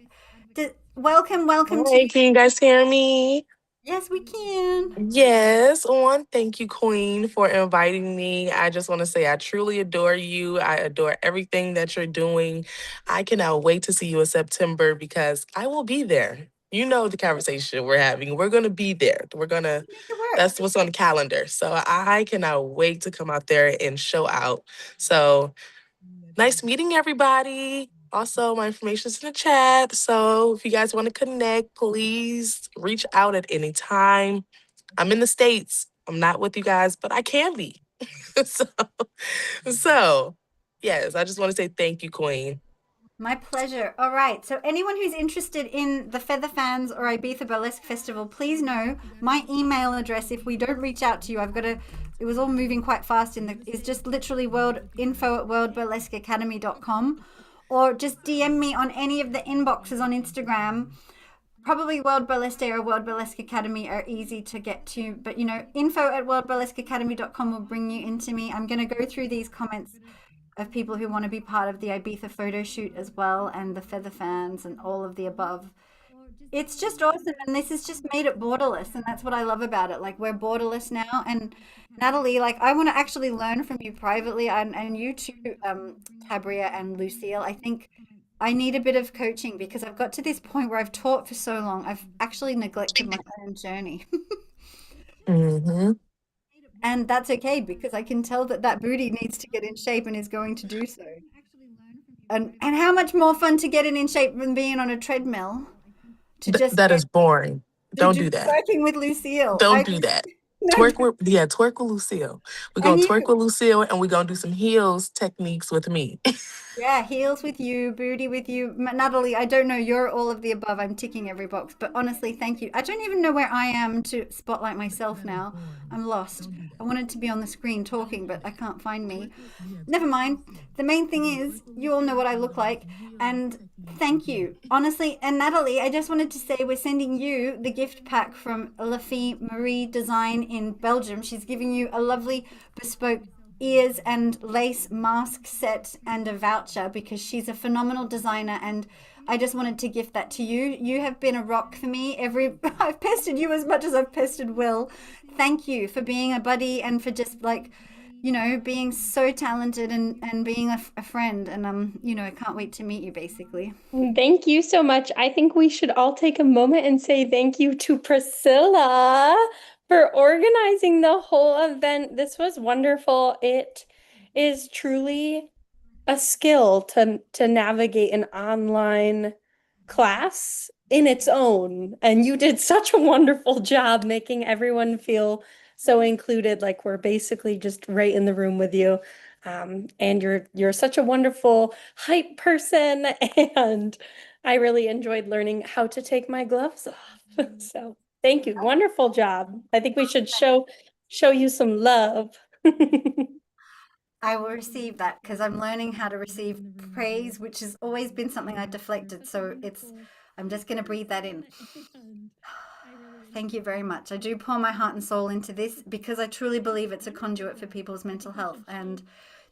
Welcome Hey, can you guys hear me? Yes, we can. Yes. Thank you, Queen, for inviting me. I just want to say I truly adore you. I adore everything that you're doing. I cannot wait to see you in September because I will be there. You know the conversation we're having. We're going to be there. That's what's on the calendar. So I cannot wait to come out there and show out. So nice meeting everybody. Also, my information's in the chat. So if you guys want to connect, please reach out at any time. I'm in the States. I'm not with you guys, but I can be. so, yes, I just want to say thank you, Queen. My pleasure. All right. So anyone who's interested in the Feather Fans or Ibiza Burlesque Festival, please know my email address. If we don't reach out to you, it was all moving quite fast it's just literally info@worldburlesqueacademy.com, or just DM me on any of the inboxes on Instagram. Probably World Burlesque Day or World Burlesque Academy are easy to get to, but info@worldburlesqueacademy.com will bring you into me. I'm going to go through these comments of people who want to be part of the Ibiza photo shoot as well, and the Feather Fans and all of the above. It's just awesome, and this has just made it borderless, and that's what I love about it. Like, we're borderless now, and Natalie, like, I want to actually learn from you privately, and you too, Tabria and Lucille. I think I need a bit of coaching because I've got to this point where I've taught for so long, I've actually neglected my own journey. Mm-hmm. And that's okay, because I can tell that booty needs to get in shape and is going to do so. And how much more fun to get it in shape than being on a treadmill? That is boring. Don't do that. Working with Lucille. Don't do that. Twerk with Lucille. We're And gonna you. twerk with Lucille, and we're gonna do some heels techniques with me. Yeah, heels with you, booty with you. Natalie, I don't know. You're all of the above. I'm ticking every box. But honestly, thank you. I don't even know where I am to spotlight myself now. I'm lost. I wanted to be on the screen talking, but I can't find me. Never mind. The main thing is, you all know what I look like. And thank you. Honestly, and Natalie, I just wanted to say we're sending you the gift pack from La Fille Marie Design in Belgium. She's giving you a lovely bespoke ears and lace mask set and a voucher because she's a phenomenal designer, and I just wanted to gift that to you. You have been a rock for me. I've pestered you as much as I've pestered Will. Thank you for being a buddy and for just like, being so talented and being a friend. And I can't wait to meet you basically. Thank you so much. I think we should all take a moment and say thank you to Priscilla for organizing the whole event. This was wonderful. It is truly a skill to navigate an online class in its own. And you did such a wonderful job making everyone feel so included, like we're basically just right in the room with you. And you're such a wonderful hype person, and I really enjoyed learning how to take my gloves off. So thank you. Wonderful job. I think we should show you some love. I will receive that because I'm learning how to receive praise, which has always been something I deflected. So I'm just going to breathe that in. Thank you very much. I do pour my heart and soul into this because I truly believe it's a conduit for people's mental health. And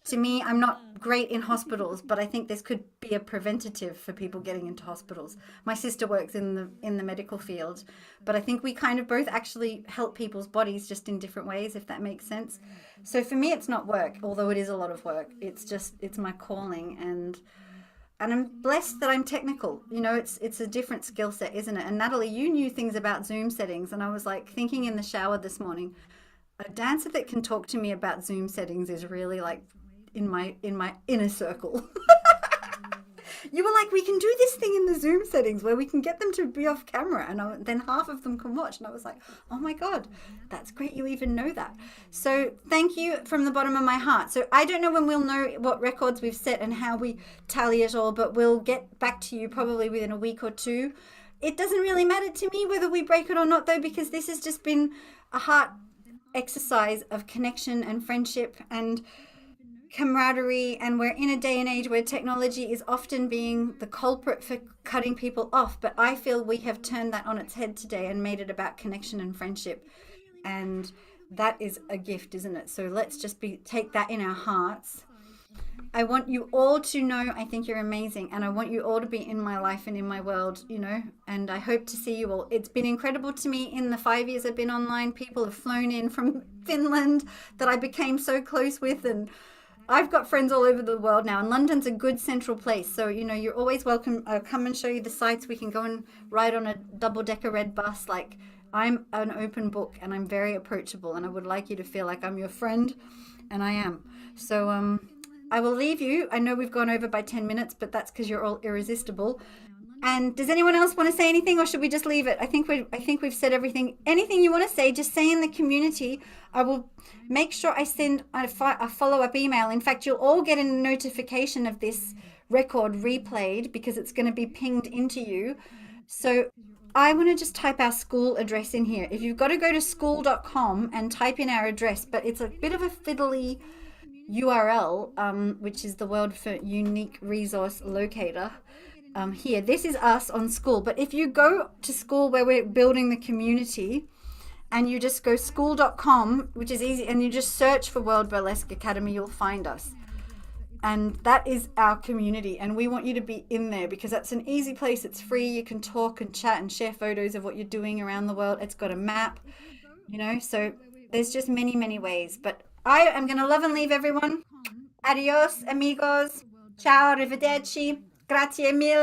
to me, I'm not great in hospitals, but I think this could be a preventative for people getting into hospitals. My sister works in the medical field, but I think we kind of both actually help people's bodies just in different ways, if that makes sense. So for me, it's not work, although it is a lot of work. It's my calling, and I'm blessed that I'm technical. It's a different skill set, isn't it? And Natalie, you knew things about Zoom settings, and I was like thinking in the shower this morning, a dancer that can talk to me about Zoom settings is really like in my inner circle. You were like, we can do this thing in the Zoom settings where we can get them to be off camera, and then half of them can watch. And I was like, oh my God, that's great. You even know that. So thank you from the bottom of my heart. So I don't know when we'll know what records we've set and how we tally it all, but we'll get back to you probably within a week or two. It doesn't really matter to me whether we break it or not, though, because this has just been a heart exercise of connection and friendship and camaraderie, and we're in a day and age where technology is often being the culprit for cutting people off, but I feel we have turned that on its head today and made it about connection and friendship, and that is a gift, isn't it? So let's just take that in our hearts. I want you all to know I think you're amazing, and I want you all to be in my life and in my world, and I hope to see you all. It's been incredible to me in the 5 years I've been online. People have flown in from Finland that I became so close with, and I've got friends all over the world now, and London's a good central place. So, you're always welcome. I'll come and show you the sites. We can go and ride on a double-decker red bus. Like, I'm an open book, and I'm very approachable, and I would like you to feel like I'm your friend, and I am. So, I will leave you. I know we've gone over by 10 minutes, but that's because you're all irresistible. And does anyone else want to say anything, or should we just leave it? I think we've said everything. Anything you want to say, just say in the community. I will make sure I send a follow-up email. In fact, you'll all get a notification of this record replayed because it's going to be pinged into you. So I want to just type our school address in here. If you've got to go to school.com and type in our address, but it's a bit of a fiddly URL, which is the word for unique resource locator. Here, this is us on school, but if you go to school where we're building the community and you just go school.com, which is easy, and you just search for World Burlesque Academy, you'll find us. And that is our community, and we want you to be in there because that's an easy place. It's free. You can talk and chat and share photos of what you're doing around the world. It's got a map, so there's just many, many ways. But I am going to love and leave everyone. Adios, amigos. Ciao, arrivederci. Grazie mille.